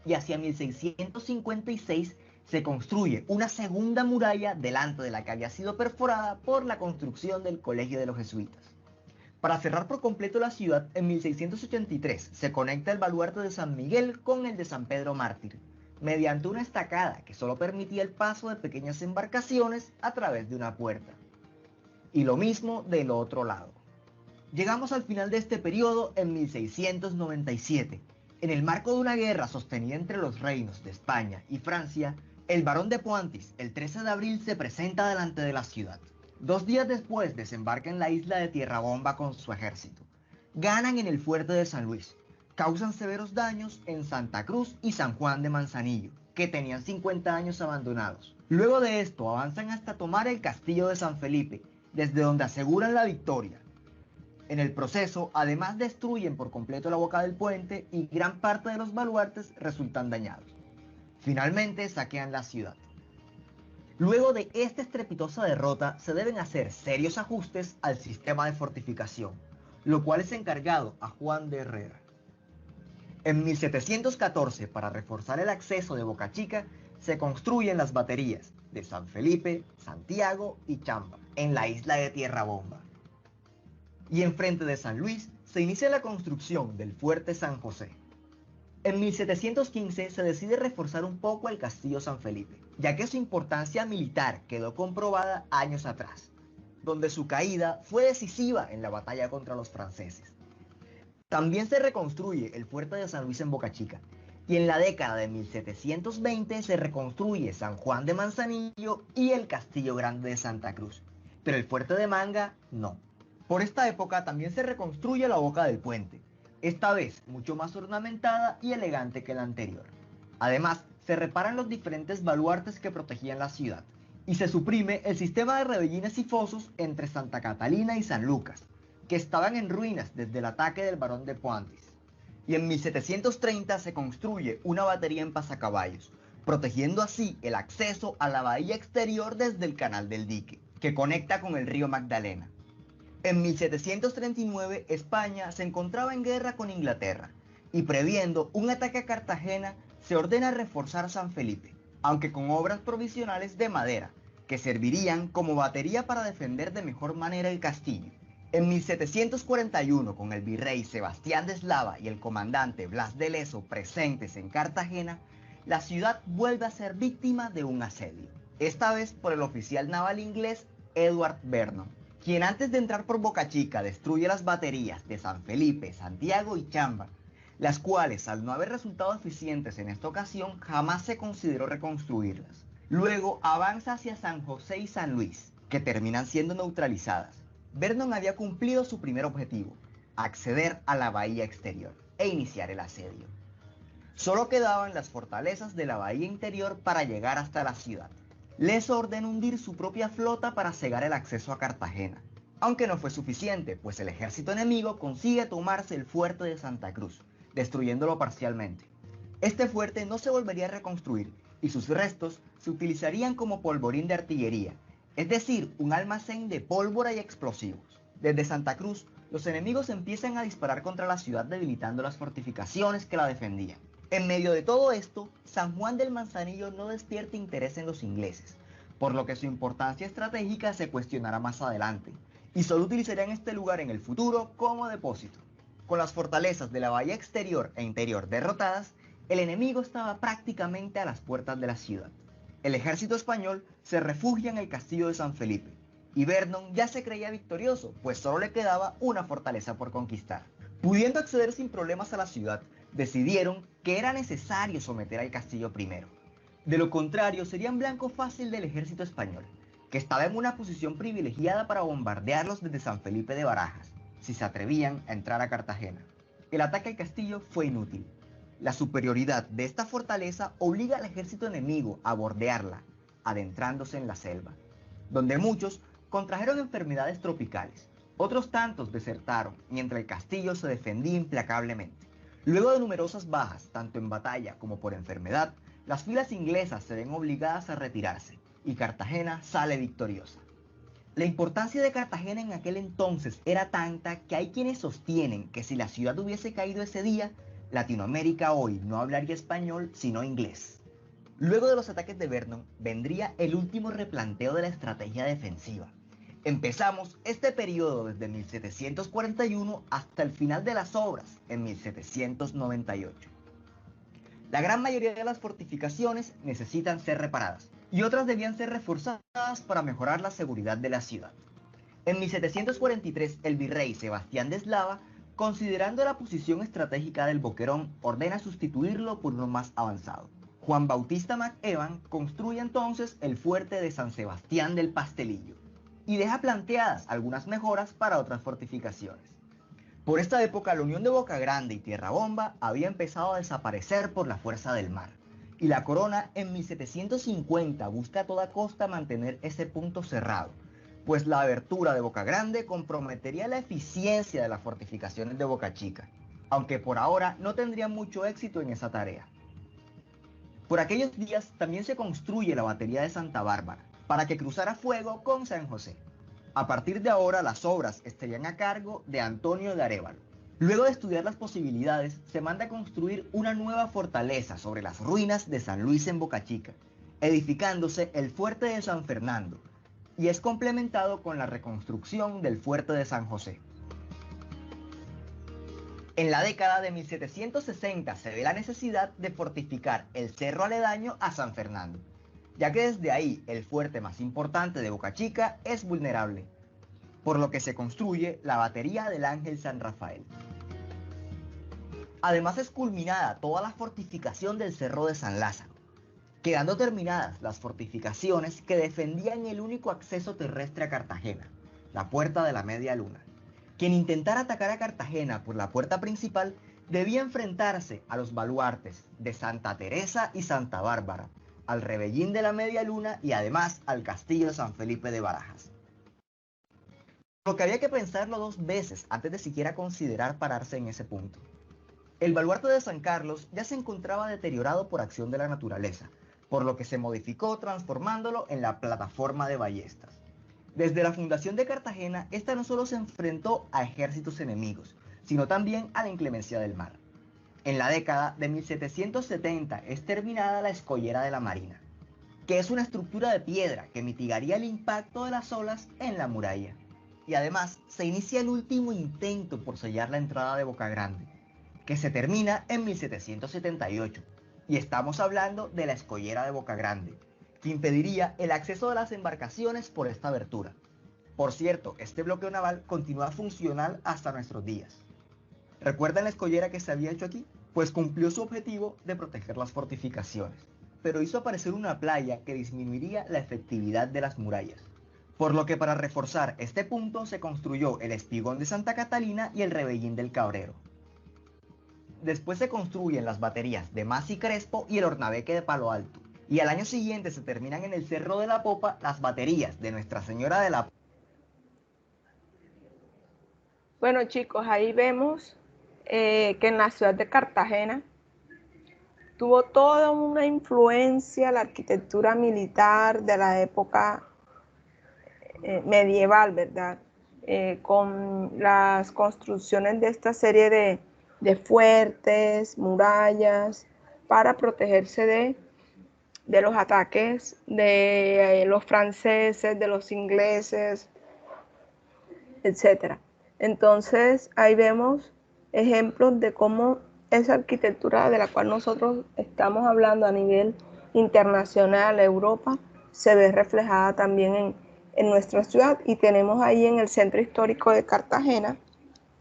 Y hacia 1656 se construye una segunda muralla delante de la que había sido perforada por la construcción del Colegio de los Jesuitas. Para cerrar por completo la ciudad, en 1683 se conecta el baluarte de San Miguel con el de San Pedro Mártir, mediante una estacada que solo permitía el paso de pequeñas embarcaciones a través de una puerta. Y lo mismo del otro lado. Llegamos al final de este periodo en 1697. En el marco de una guerra sostenida entre los reinos de España y Francia, el barón de Poitiers, el 13 de abril, se presenta delante de la ciudad. 2 días después desembarca en la isla de Tierra Bomba con su ejército. Ganan en el fuerte de San Luis. Causan severos daños en Santa Cruz y San Juan de Manzanillo, que tenían 50 años abandonados. Luego de esto avanzan hasta tomar el castillo de San Felipe, desde donde aseguran la victoria. En el proceso, además destruyen por completo la boca del puente y gran parte de los baluartes resultan dañados. Finalmente saquean la ciudad. Luego de esta estrepitosa derrota, se deben hacer serios ajustes al sistema de fortificación, lo cual es encargado a Juan de Herrera. En 1714, para reforzar el acceso de Boca Chica, se construyen las baterías de San Felipe, Santiago y Chamba, en la isla de Tierra Bomba. Y enfrente de San Luis se inicia la construcción del fuerte San José. En 1715 se decide reforzar un poco el castillo San Felipe, ya que su importancia militar quedó comprobada años atrás, donde su caída fue decisiva en la batalla contra los franceses. También se reconstruye el fuerte de San Luis en Boca Chica, y en la década de 1720 se reconstruye San Juan de Manzanillo y el Castillo Grande de Santa Cruz, pero el fuerte de Manga no. Por esta época también se reconstruye la boca del puente, esta vez mucho más ornamentada y elegante que la anterior. Además, se reparan los diferentes baluartes que protegían la ciudad, y se suprime el sistema de rebellines y fosos entre Santa Catalina y San Lucas, que estaban en ruinas desde el ataque del barón de Poitiers. Y en 1730 se construye una batería en pasacaballos, protegiendo así el acceso a la bahía exterior desde el canal del dique, que conecta con el río Magdalena. En 1739 España se encontraba en guerra con Inglaterra, y previendo un ataque a Cartagena se ordena reforzar San Felipe, aunque con obras provisionales de madera, que servirían como batería para defender de mejor manera el castillo. En 1741, con el virrey Sebastián de Eslava y el comandante Blas de Lezo presentes en Cartagena, la ciudad vuelve a ser víctima de un asedio, esta vez por el oficial naval inglés Edward Vernon, quien antes de entrar por Boca Chica destruye las baterías de San Felipe, Santiago y Chamba, las cuales, al no haber resultado eficientes en esta ocasión, jamás se consideró reconstruirlas. Luego avanza hacia San José y San Luis, que terminan siendo neutralizadas. Vernon había cumplido su primer objetivo, acceder a la bahía exterior e iniciar el asedio. Solo quedaban las fortalezas de la bahía interior para llegar hasta la ciudad. Leso ordenó hundir su propia flota para cegar el acceso a Cartagena, aunque no fue suficiente, pues el ejército enemigo consigue tomarse el fuerte de Santa Cruz, destruyéndolo parcialmente. Este fuerte no se volvería a reconstruir y sus restos se utilizarían como polvorín de artillería, es decir, un almacén de pólvora y explosivos. Desde Santa Cruz, los enemigos empiezan a disparar contra la ciudad debilitando las fortificaciones que la defendían. En medio de todo esto, San Juan del Manzanillo no despierta interés en los ingleses, por lo que su importancia estratégica se cuestionará más adelante, y solo utilizarían este lugar en el futuro como depósito. Con las fortalezas de la bahía exterior e interior derrotadas, el enemigo estaba prácticamente a las puertas de la ciudad. El ejército español se refugia en el castillo de San Felipe, y Vernon ya se creía victorioso, pues solo le quedaba una fortaleza por conquistar. Pudiendo acceder sin problemas a la ciudad, decidieron que era necesario someter al castillo primero. De lo contrario, serían blanco fácil del ejército español, que estaba en una posición privilegiada para bombardearlos desde San Felipe de Barajas, si se atrevían a entrar a Cartagena. El ataque al castillo fue inútil. La superioridad de esta fortaleza obliga al ejército enemigo a bordearla, adentrándose en la selva, donde muchos contrajeron enfermedades tropicales. Otros tantos desertaron, mientras el castillo se defendía implacablemente. Luego de numerosas bajas, tanto en batalla como por enfermedad, las filas inglesas se ven obligadas a retirarse, y Cartagena sale victoriosa. La importancia de Cartagena en aquel entonces era tanta que hay quienes sostienen que si la ciudad hubiese caído ese día, Latinoamérica hoy no hablaría español sino inglés. Luego de los ataques de Vernon, vendría el último replanteo de la estrategia defensiva. Empezamos este periodo desde 1741 hasta el final de las obras, en 1798. La gran mayoría de las fortificaciones necesitan ser reparadas, y otras debían ser reforzadas para mejorar la seguridad de la ciudad. En 1743, el virrey Sebastián de Eslava, considerando la posición estratégica del Boquerón, ordena sustituirlo por uno más avanzado. Juan Bautista MacEwan construye entonces el fuerte de San Sebastián del Pastelillo, y deja planteadas algunas mejoras para otras fortificaciones. Por esta época, la unión de Boca Grande y Tierra Bomba había empezado a desaparecer por la fuerza del mar, y la corona en 1750 busca a toda costa mantener ese punto cerrado, pues la abertura de Boca Grande comprometería la eficiencia de las fortificaciones de Boca Chica, aunque por ahora no tendrían mucho éxito en esa tarea. Por aquellos días también se construye la batería de Santa Bárbara, para que cruzara fuego con San José. A partir de ahora las obras estarían a cargo de Antonio de Arévalo. Luego de estudiar las posibilidades, se manda a construir una nueva fortaleza sobre las ruinas de San Luis en Boca Chica, edificándose el fuerte de San Fernando, y es complementado con la reconstrucción del fuerte de San José. En la década de 1760 se ve la necesidad de fortificar el cerro aledaño a San Fernando, ya que desde ahí el fuerte más importante de Boca Chica es vulnerable, por lo que se construye la batería del Ángel San Rafael. Además es culminada toda la fortificación del Cerro de San Lázaro, quedando terminadas las fortificaciones que defendían el único acceso terrestre a Cartagena, la Puerta de la Media Luna. Quien intentara atacar a Cartagena por la puerta principal debía enfrentarse a los baluartes de Santa Teresa y Santa Bárbara, al Rebellín de la Media Luna y además al Castillo de San Felipe de Barajas. Lo que había que pensarlo dos veces antes de siquiera considerar pararse en ese punto. El baluarte de San Carlos ya se encontraba deteriorado por acción de la naturaleza, por lo que se modificó transformándolo en la plataforma de ballestas. Desde la fundación de Cartagena, esta no solo se enfrentó a ejércitos enemigos, sino también a la inclemencia del mar. En la década de 1770 es terminada la escollera de la Marina, que es una estructura de piedra que mitigaría el impacto de las olas en la muralla. Y además se inicia el último intento por sellar la entrada de Boca Grande, que se termina en 1778, y estamos hablando de la escollera de Boca Grande, que impediría el acceso de las embarcaciones por esta abertura. Por cierto, este bloqueo naval continúa funcional hasta nuestros días. ¿Recuerdan la escollera que se había hecho aquí? Pues cumplió su objetivo de proteger las fortificaciones, pero hizo aparecer una playa que disminuiría la efectividad de las murallas. Por lo que para reforzar este punto se construyó el espigón de Santa Catalina y el Rebellín del Cabrero. Después se construyen las baterías de Mas y Crespo y el Ornabeque de Palo Alto. Y al año siguiente se terminan en el Cerro de la Popa las baterías de Nuestra Señora de la... Bueno, chicos, ahí vemos que en la ciudad de Cartagena tuvo toda una influencia la arquitectura militar de la época medieval, ¿verdad? Con las construcciones de esta serie de fuertes, murallas, para protegerse de los ataques de los franceses, de los ingleses, etc. Entonces, ahí vemos ejemplos de cómo esa arquitectura de la cual nosotros estamos hablando a nivel internacional, Europa, se ve reflejada también en nuestra ciudad. Y tenemos ahí en el centro histórico de Cartagena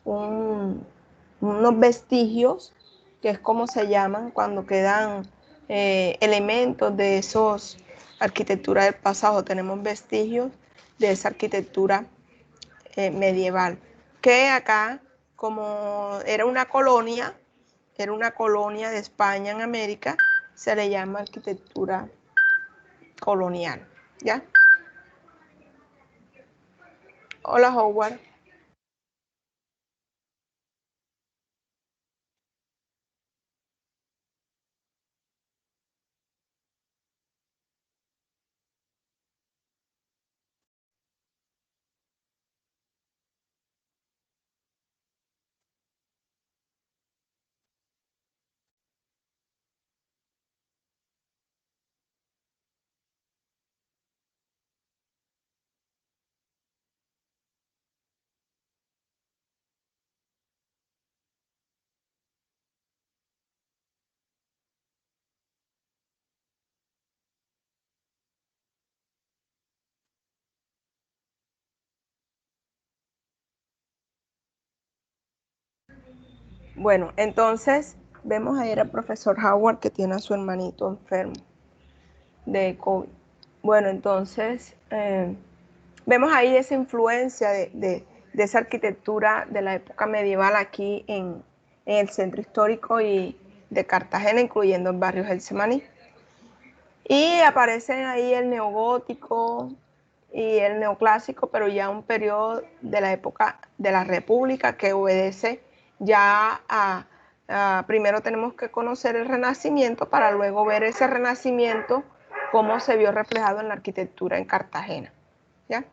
unos vestigios, que es como se llaman cuando quedan elementos de esos arquitectura del pasado. Tenemos vestigios de esa arquitectura medieval, que acá, como era una colonia de España en América, se le llama arquitectura colonial, ¿ya? Hola, Howard. Bueno, entonces vemos ahí al profesor Howard, que tiene a su hermanito enfermo de COVID. Bueno, entonces vemos ahí esa influencia de esa arquitectura de la época medieval aquí en el centro histórico y de Cartagena, incluyendo el barrio Getsemaní. Y aparecen ahí el neogótico y el neoclásico, pero ya un periodo de la época de la República que obedece ya primero tenemos que conocer el Renacimiento para luego ver ese Renacimiento cómo se vio reflejado en la arquitectura en Cartagena, ¿ya?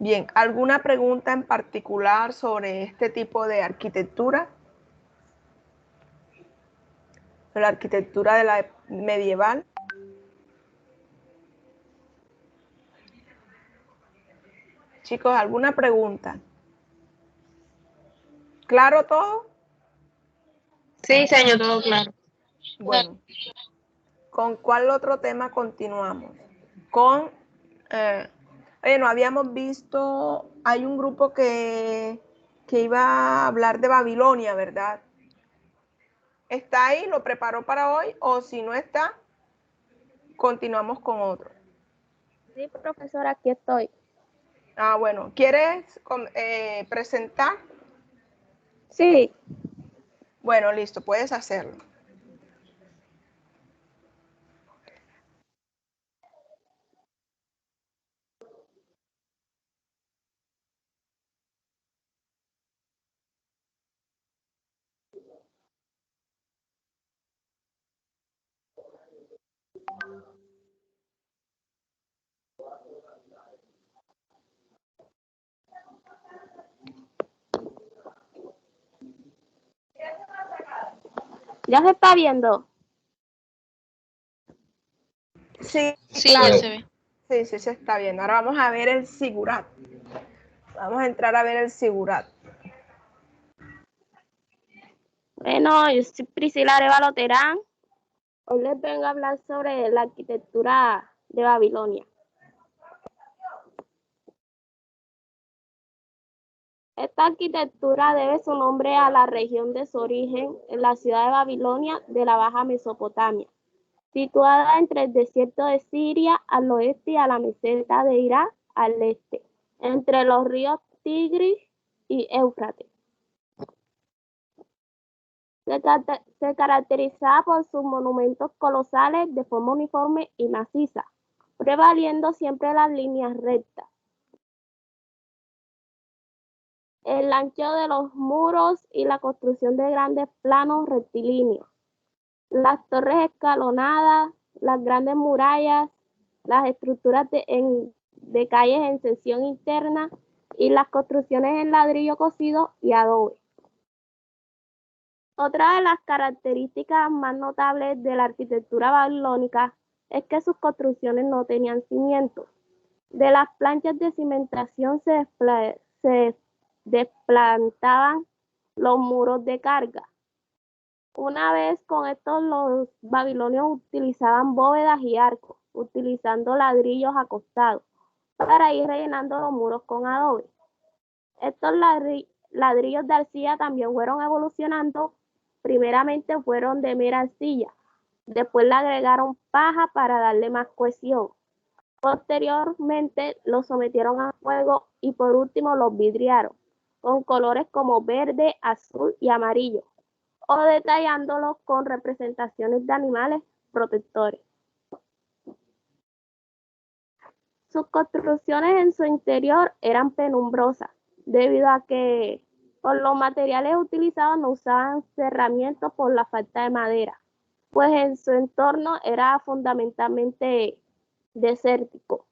Bien, ¿alguna pregunta en particular sobre este tipo de arquitectura? La arquitectura de la medieval. Chicos, ¿alguna pregunta? ¿Claro todo? Sí, señor, todo claro. Bueno, ¿con cuál otro tema continuamos? Con, no habíamos visto, hay un grupo que iba a hablar de Babilonia, ¿verdad? ¿Está ahí? ¿Lo preparó para hoy? O si no está, continuamos con otro. Sí, profesora, aquí estoy. Ah, bueno, ¿quieres presentar? Sí, Bueno, listo, puedes hacerlo. ya se está viendo. Sí, Sí, claro. ya se ve. Sí, sí, se está viendo. Ahora vamos a ver el Sigurat. Vamos a entrar a ver el Sigurat. Bueno, yo soy Priscila Arevalo Terán. Hoy les vengo a hablar sobre la arquitectura de Babilonia. Esta arquitectura debe su nombre a la región de su origen en la ciudad de Babilonia de la Baja Mesopotamia, situada entre el desierto de Siria al oeste y a la meseta de Irak al este, entre los ríos Tigris y Éufrates. Se caracterizaba por sus monumentos colosales de forma uniforme y maciza, prevaliendo siempre las líneas rectas. El ancho de los muros y la construcción de grandes planos rectilíneos. Las torres escalonadas, las grandes murallas, las estructuras de calles en sección interna y las construcciones en ladrillo cocido y adobe. Otra de las características más notables de la arquitectura babilónica es que sus construcciones no tenían cimientos. De las planchas de cimentación se desplantaban los muros de carga. Una vez con esto, los babilonios utilizaban bóvedas y arcos, utilizando ladrillos acostados para ir rellenando los muros con adobe. Estos ladrillos de arcilla también fueron evolucionando. Primeramente fueron de mera arcilla, después le agregaron paja para darle más cohesión. Posteriormente los sometieron a fuego y por último los vidriaron, con colores como verde, azul y amarillo, o detallándolos con representaciones de animales protectores. Sus construcciones en su interior eran penumbrosas, debido a que por los materiales utilizados no usaban cerramientos por la falta de madera, pues en su entorno era fundamentalmente desértico.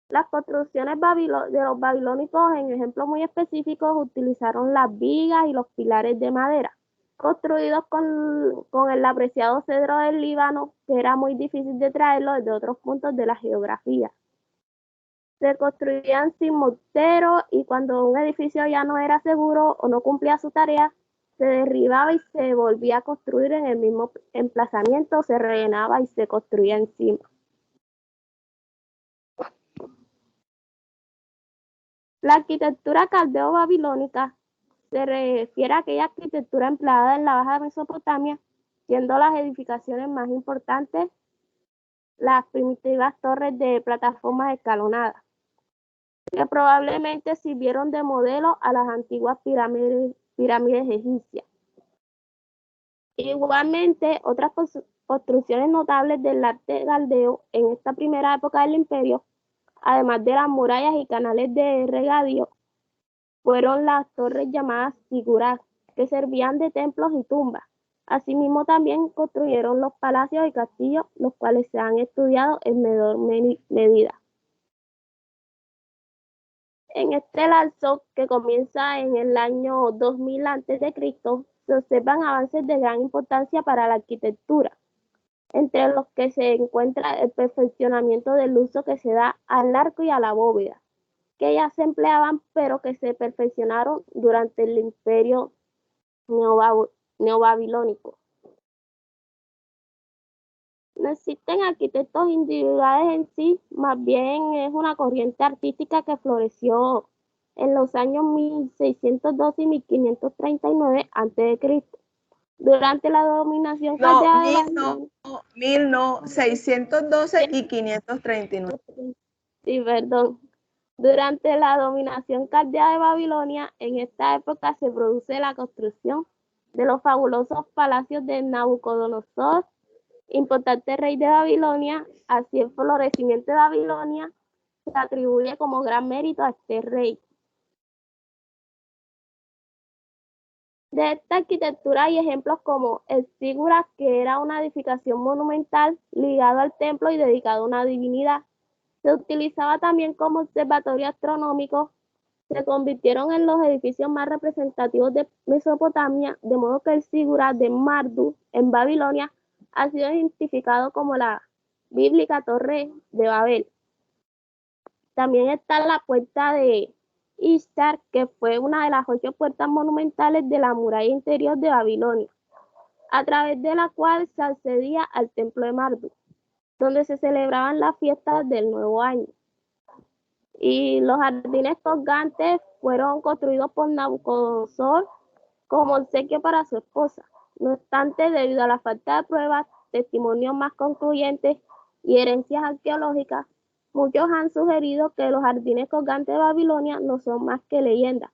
Las construcciones de los babilónicos, en ejemplos muy específicos, utilizaron las vigas y los pilares de madera, construidos con el apreciado cedro del Líbano, que era muy difícil de traerlo desde otros puntos de la geografía. Se construían sin mortero y cuando un edificio ya no era seguro o no cumplía su tarea, se derribaba y se volvía a construir en el mismo emplazamiento, se rellenaba y se construía encima. La arquitectura caldeo-babilónica se refiere a aquella arquitectura empleada en la Baja Mesopotamia, siendo las edificaciones más importantes las primitivas torres de plataformas escalonadas, que probablemente sirvieron de modelo a las antiguas pirámides egipcias. Igualmente, otras construcciones notables del arte caldeo en esta primera época del imperio, además de las murallas y canales de regadío, fueron las torres llamadas zigurats, que servían de templos y tumbas. Asimismo, también construyeron los palacios y castillos, los cuales se han estudiado en menor medida. En este lapso, que comienza en el año 2000 a.C., se observan avances de gran importancia para la arquitectura, entre los que se encuentra el perfeccionamiento del uso que se da al arco y a la bóveda, que ya se empleaban pero que se perfeccionaron durante el imperio neobabilónico. No existen arquitectos individuales en sí, más bien es una corriente artística que floreció en los años 1612 y 1539 a.C. Durante la dominación caldea de Babilonia. 612 y 539. Sí, perdón. Durante la dominación caldea de Babilonia, en esta época se produce la construcción de los fabulosos palacios de Nabucodonosor, importante rey de Babilonia. Así el florecimiento de Babilonia se atribuye como gran mérito a este rey. De esta arquitectura hay ejemplos como el Zigurat, que era una edificación monumental ligada al templo y dedicado a una divinidad. Se utilizaba también como observatorio astronómico. Se convirtieron en los edificios más representativos de Mesopotamia, de modo que el Zigurat de Marduk en Babilonia ha sido identificado como la bíblica Torre de Babel. También está la puerta de Ishtar, que fue una de las 8 puertas monumentales de la muralla interior de Babilonia, a través de la cual se accedía al templo de Marduk, donde se celebraban las fiestas del nuevo año. Y los jardines colgantes fueron construidos por Nabucodonosor como obsequio para su esposa. No obstante, debido a la falta de pruebas, testimonios más concluyentes y herencias arqueológicas, muchos han sugerido que los jardines colgantes de Babilonia no son más que leyendas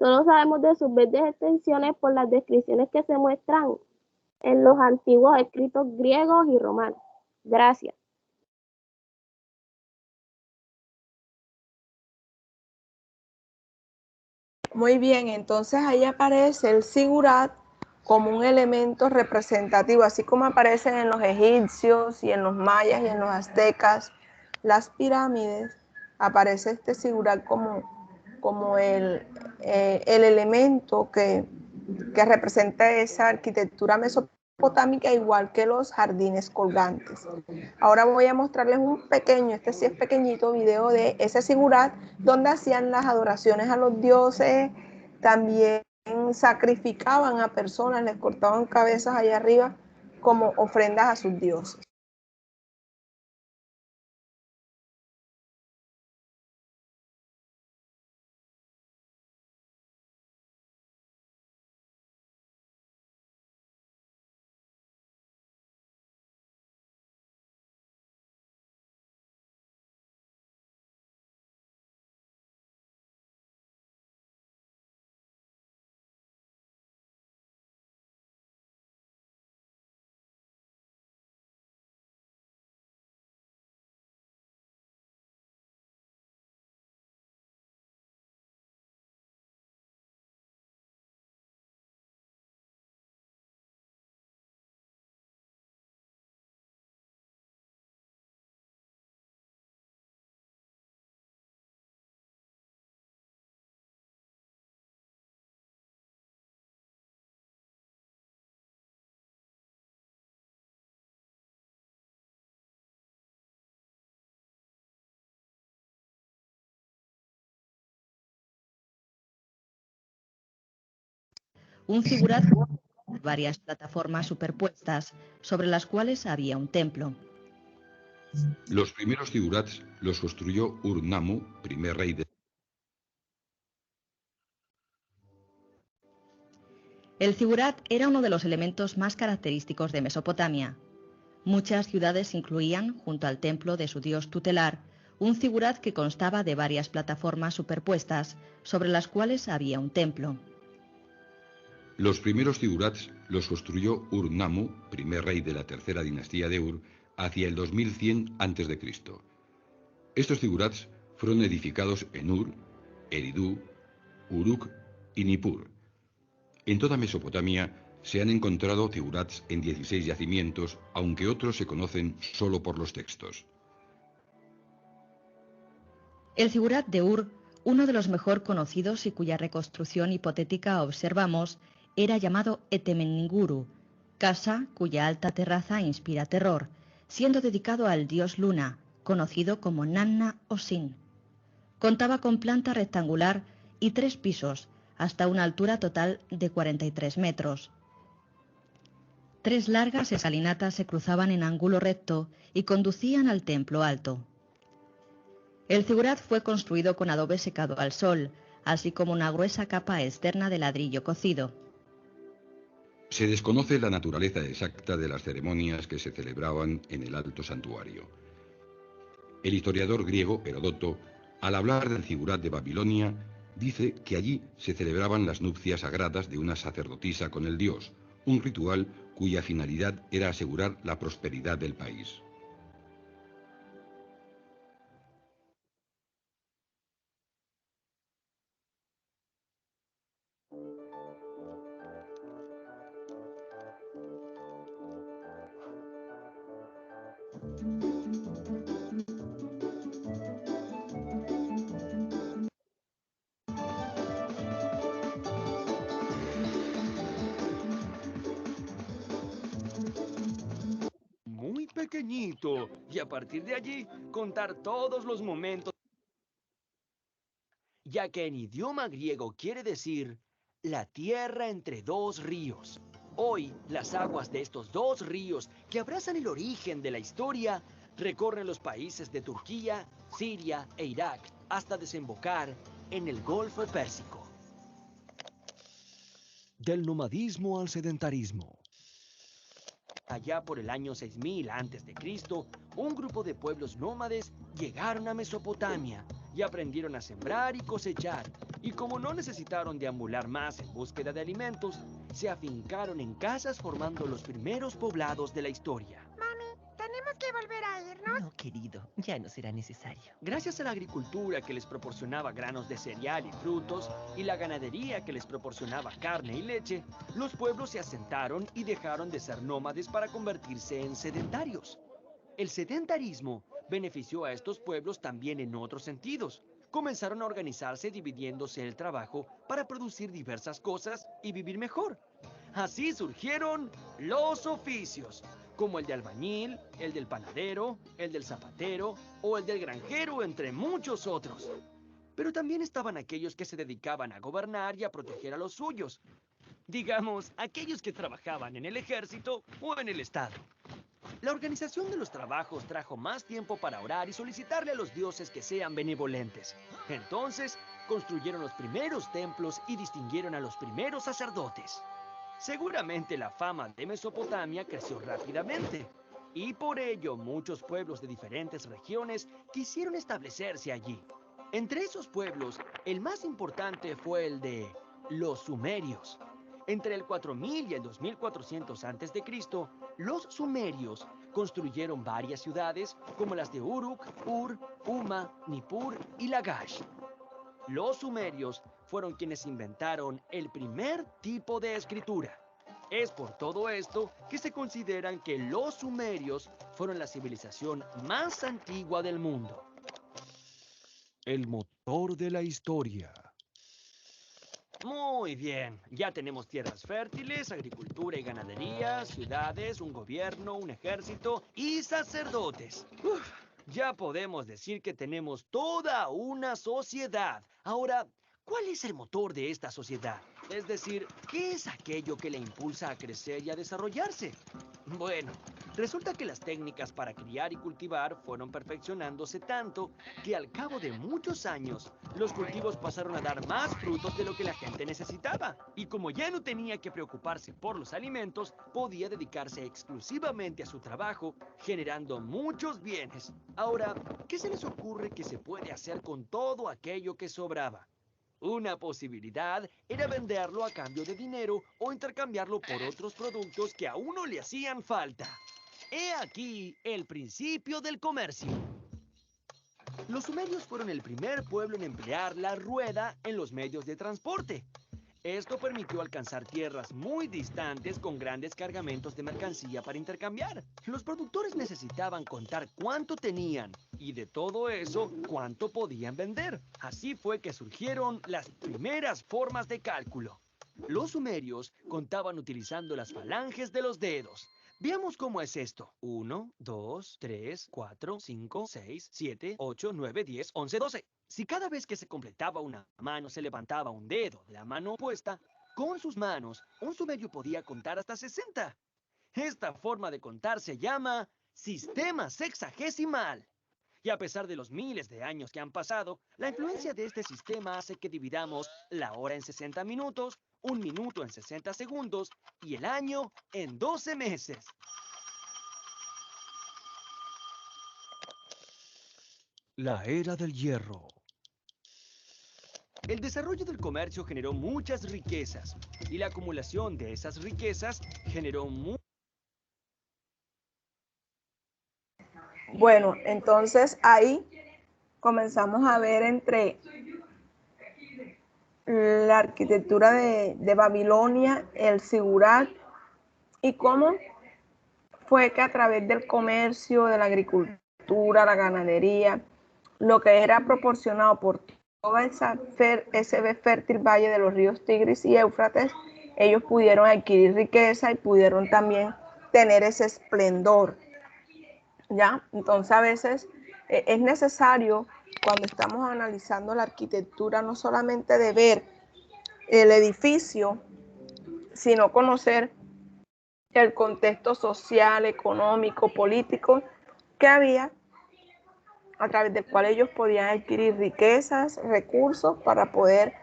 Solo sabemos de sus verdes extensiones por las descripciones que se muestran en los antiguos escritos griegos y romanos. Gracias. Muy bien, entonces ahí aparece el sigurat como un elemento representativo, así como aparecen en los egipcios y en los mayas y en los aztecas, las pirámides, aparece este sigurat como el elemento que representa esa arquitectura mesopotámica, igual que los jardines colgantes. Ahora voy a mostrarles un pequeño, este sí es pequeñito, video de ese sigurat donde hacían las adoraciones a los dioses, también sacrificaban a personas, les cortaban cabezas allá arriba como ofrendas a sus dioses. Un figurat varias plataformas superpuestas sobre las cuales había un templo. Los primeros figurats los construyó Ur-Nammu, primer rey de... El figurat era uno de los elementos más característicos de Mesopotamia. Muchas ciudades incluían, junto al templo de su dios tutelar, un figurat que constaba de varias plataformas superpuestas sobre las cuales había un templo. Los primeros figurats los construyó Ur-Nammu, primer rey de la tercera dinastía de Ur, hacia el 2100 a.C. Estos figurats fueron edificados en Ur, Eridu, Uruk y Nippur. En toda Mesopotamia se han encontrado figurats en 16 yacimientos, aunque otros se conocen solo por los textos. El figurat de Ur, uno de los mejor conocidos y cuya reconstrucción hipotética observamos, era llamado Etemenninguru, casa cuya alta terraza inspira terror, siendo dedicado al dios Luna, conocido como Nanna o Sin. Contaba con planta rectangular y 3 pisos, hasta una altura total de 43 metros. 3 largas escalinatas se cruzaban en ángulo recto y conducían al templo alto. El figurat fue construido con adobe secado al sol, así como una gruesa capa externa de ladrillo cocido. Se desconoce la naturaleza exacta de las ceremonias que se celebraban en el alto santuario. El historiador griego Heródoto, al hablar del figurat de Babilonia, dice que allí se celebraban las nupcias sagradas de una sacerdotisa con el dios, un ritual cuya finalidad era asegurar la prosperidad del país. Muy pequeñito, y a partir de allí contar todos los momentos, ya que en idioma griego quiere decir la tierra entre 2 ríos. Hoy, las aguas de estos 2 ríos que abrazan el origen de la historia recorren los países de Turquía, Siria e Irak hasta desembocar en el Golfo Pérsico. Del nomadismo al sedentarismo. Allá por el año 6000 a.C., un grupo de pueblos nómades llegaron a Mesopotamia y aprendieron a sembrar y cosechar. Y como no necesitaron deambular más en búsqueda de alimentos, se afincaron en casas formando los primeros poblados de la historia. Tenemos que volver a irnos. No, querido, ya no será necesario. Gracias a la agricultura que les proporcionaba granos de cereal y frutos, y la ganadería que les proporcionaba carne y leche, los pueblos se asentaron y dejaron de ser nómades para convertirse en sedentarios. El sedentarismo benefició a estos pueblos también en otros sentidos. Comenzaron a organizarse dividiéndose el trabajo para producir diversas cosas y vivir mejor. Así surgieron los oficios, como el de albañil, el del panadero, el del zapatero o el del granjero, entre muchos otros. Pero también estaban aquellos que se dedicaban a gobernar y a proteger a los suyos. Digamos, aquellos que trabajaban en el ejército o en el Estado. La organización de los trabajos trajo más tiempo para orar y solicitarle a los dioses que sean benevolentes. Entonces, construyeron los primeros templos y distinguieron a los primeros sacerdotes. Seguramente la fama de Mesopotamia creció rápidamente, y por ello muchos pueblos de diferentes regiones quisieron establecerse allí. Entre esos pueblos, el más importante fue el de los sumerios. Entre el 4000 y el 2400 a.C., los sumerios construyeron varias ciudades como las de Uruk, Ur, Uma, Nippur y Lagash. Los sumerios fueron quienes inventaron el primer tipo de escritura. Es por todo esto que se consideran que los sumerios fueron la civilización más antigua del mundo. El motor de la historia. Muy bien, ya tenemos tierras fértiles, agricultura y ganadería, ciudades, un gobierno, un ejército y sacerdotes. Ya podemos decir que tenemos toda una sociedad. Ahora, ¿cuál es el motor de esta sociedad? Es decir, ¿qué es aquello que la impulsa a crecer y a desarrollarse? Bueno, resulta que las técnicas para criar y cultivar fueron perfeccionándose tanto que al cabo de muchos años, los cultivos pasaron a dar más frutos de lo que la gente necesitaba. Y como ya no tenía que preocuparse por los alimentos, podía dedicarse exclusivamente a su trabajo, generando muchos bienes. Ahora, ¿qué se les ocurre que se puede hacer con todo aquello que sobraba? Una posibilidad era venderlo a cambio de dinero o intercambiarlo por otros productos que a uno le hacían falta. He aquí el principio del comercio. Los sumerios fueron el primer pueblo en emplear la rueda en los medios de transporte. Esto permitió alcanzar tierras muy distantes con grandes cargamentos de mercancía para intercambiar. Los productores necesitaban contar cuánto tenían y de todo eso, cuánto podían vender. Así fue que surgieron las primeras formas de cálculo. Los sumerios contaban utilizando las falanges de los dedos. Veamos cómo es esto. 1, 2, 3, 4, 5, 6, 7, 8, 9, 10, 11, 12. Si cada vez que se completaba una mano se levantaba un dedo de la mano opuesta, con sus manos, un sumerio podía contar hasta 60. Esta forma de contar se llama sistema sexagesimal. Y a pesar de los miles de años que han pasado, la influencia de este sistema hace que dividamos la hora en 60 minutos, un minuto en 60 segundos y el año en 12 meses. La era del hierro. El desarrollo del comercio generó muchas riquezas y la acumulación de esas riquezas generó Bueno, entonces ahí comenzamos a ver entre la arquitectura de Babilonia, el Sigurat, y cómo fue que a través del comercio, de la agricultura, la ganadería, lo que era proporcionado por toda ese fértil valle de los ríos Tigris y Éufrates, ellos pudieron adquirir riqueza y pudieron también tener ese esplendor. ¿Ya? Entonces a veces es necesario, cuando estamos analizando la arquitectura, no solamente de ver el edificio, sino conocer el contexto social, económico, político que había, a través del cual ellos podían adquirir riquezas, recursos para poder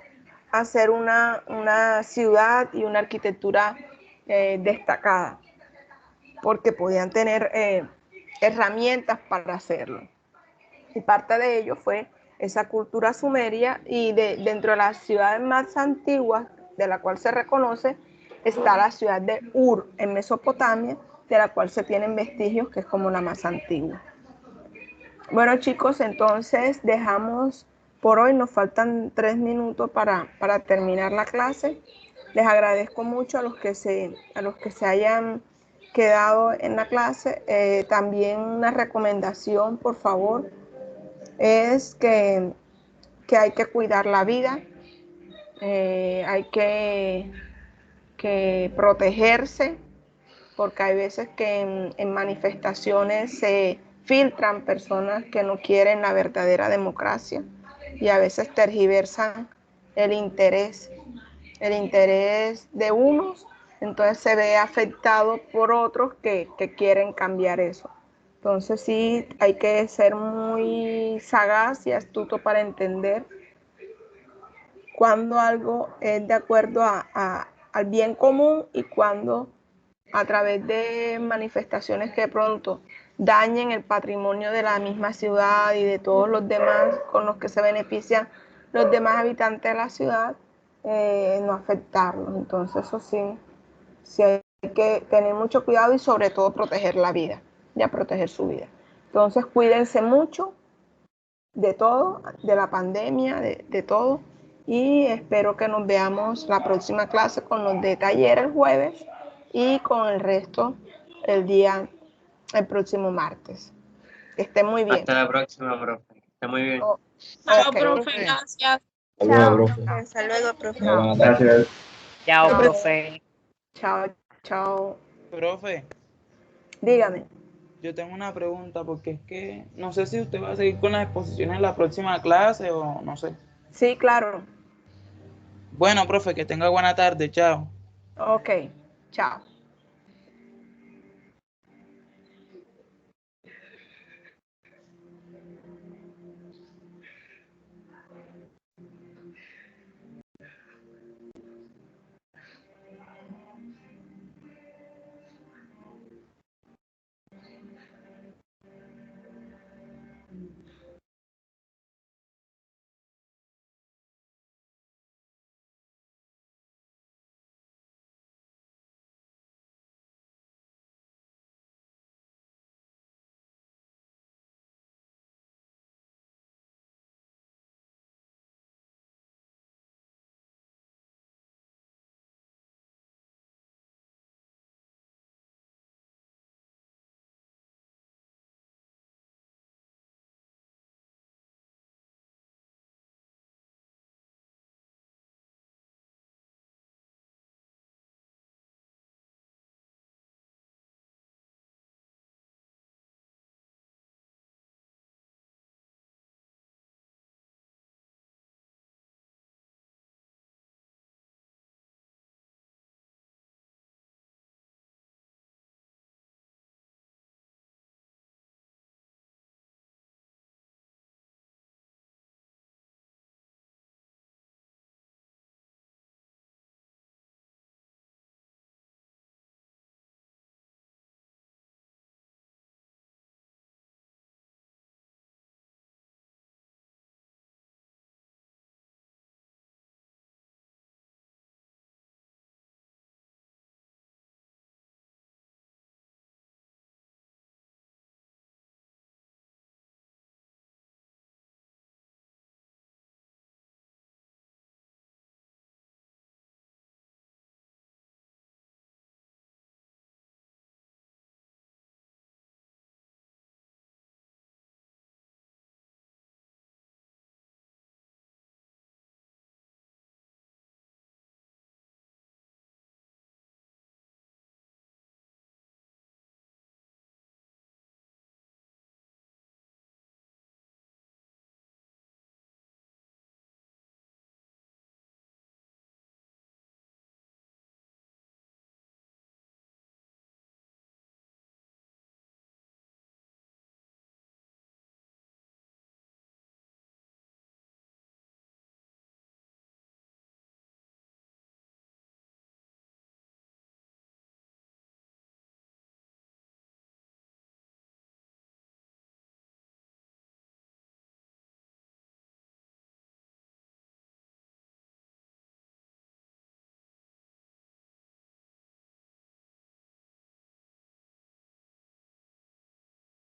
hacer una ciudad y una arquitectura destacada, porque podían tener herramientas para hacerlo. Y parte de ello fue esa cultura sumeria, y dentro de las ciudades más antiguas de la cual se reconoce está la ciudad de Ur en Mesopotamia, de la cual se tienen vestigios, que es como la más antigua. Bueno, chicos, entonces dejamos por hoy, nos faltan 3 minutos para terminar la clase. Les agradezco mucho a los que se hayan quedado en la clase. También una recomendación, por favor, es que hay que cuidar la vida, hay que protegerse, porque hay veces que en manifestaciones se filtran personas que no quieren la verdadera democracia y a veces tergiversan el interés de unos, entonces se ve afectado por otros que quieren cambiar eso. Entonces sí, hay que ser muy sagaz y astuto para entender cuando algo es de acuerdo al bien común y cuando a través de manifestaciones que de pronto dañen el patrimonio de la misma ciudad y de todos los demás con los que se benefician los demás habitantes de la ciudad, no afectarlos. Entonces eso sí hay que tener mucho cuidado y sobre todo proteger la vida, ya proteger su vida. Entonces cuídense mucho de todo, de la pandemia, de todo, y espero que nos veamos la próxima clase con los de taller el jueves y con el resto el próximo martes. Que estén muy bien. Hasta la próxima, profe. Está muy bien. Chao, profe, gracias. Chao, hasta luego, profe. Gracias. Chao, profe. Chao, chao. Profe, dígame. Yo tengo una pregunta porque es que no sé si usted va a seguir con las exposiciones en la próxima clase o no sé. Sí, claro. Bueno, profe, que tenga buena tarde. Chao. Ok, chao.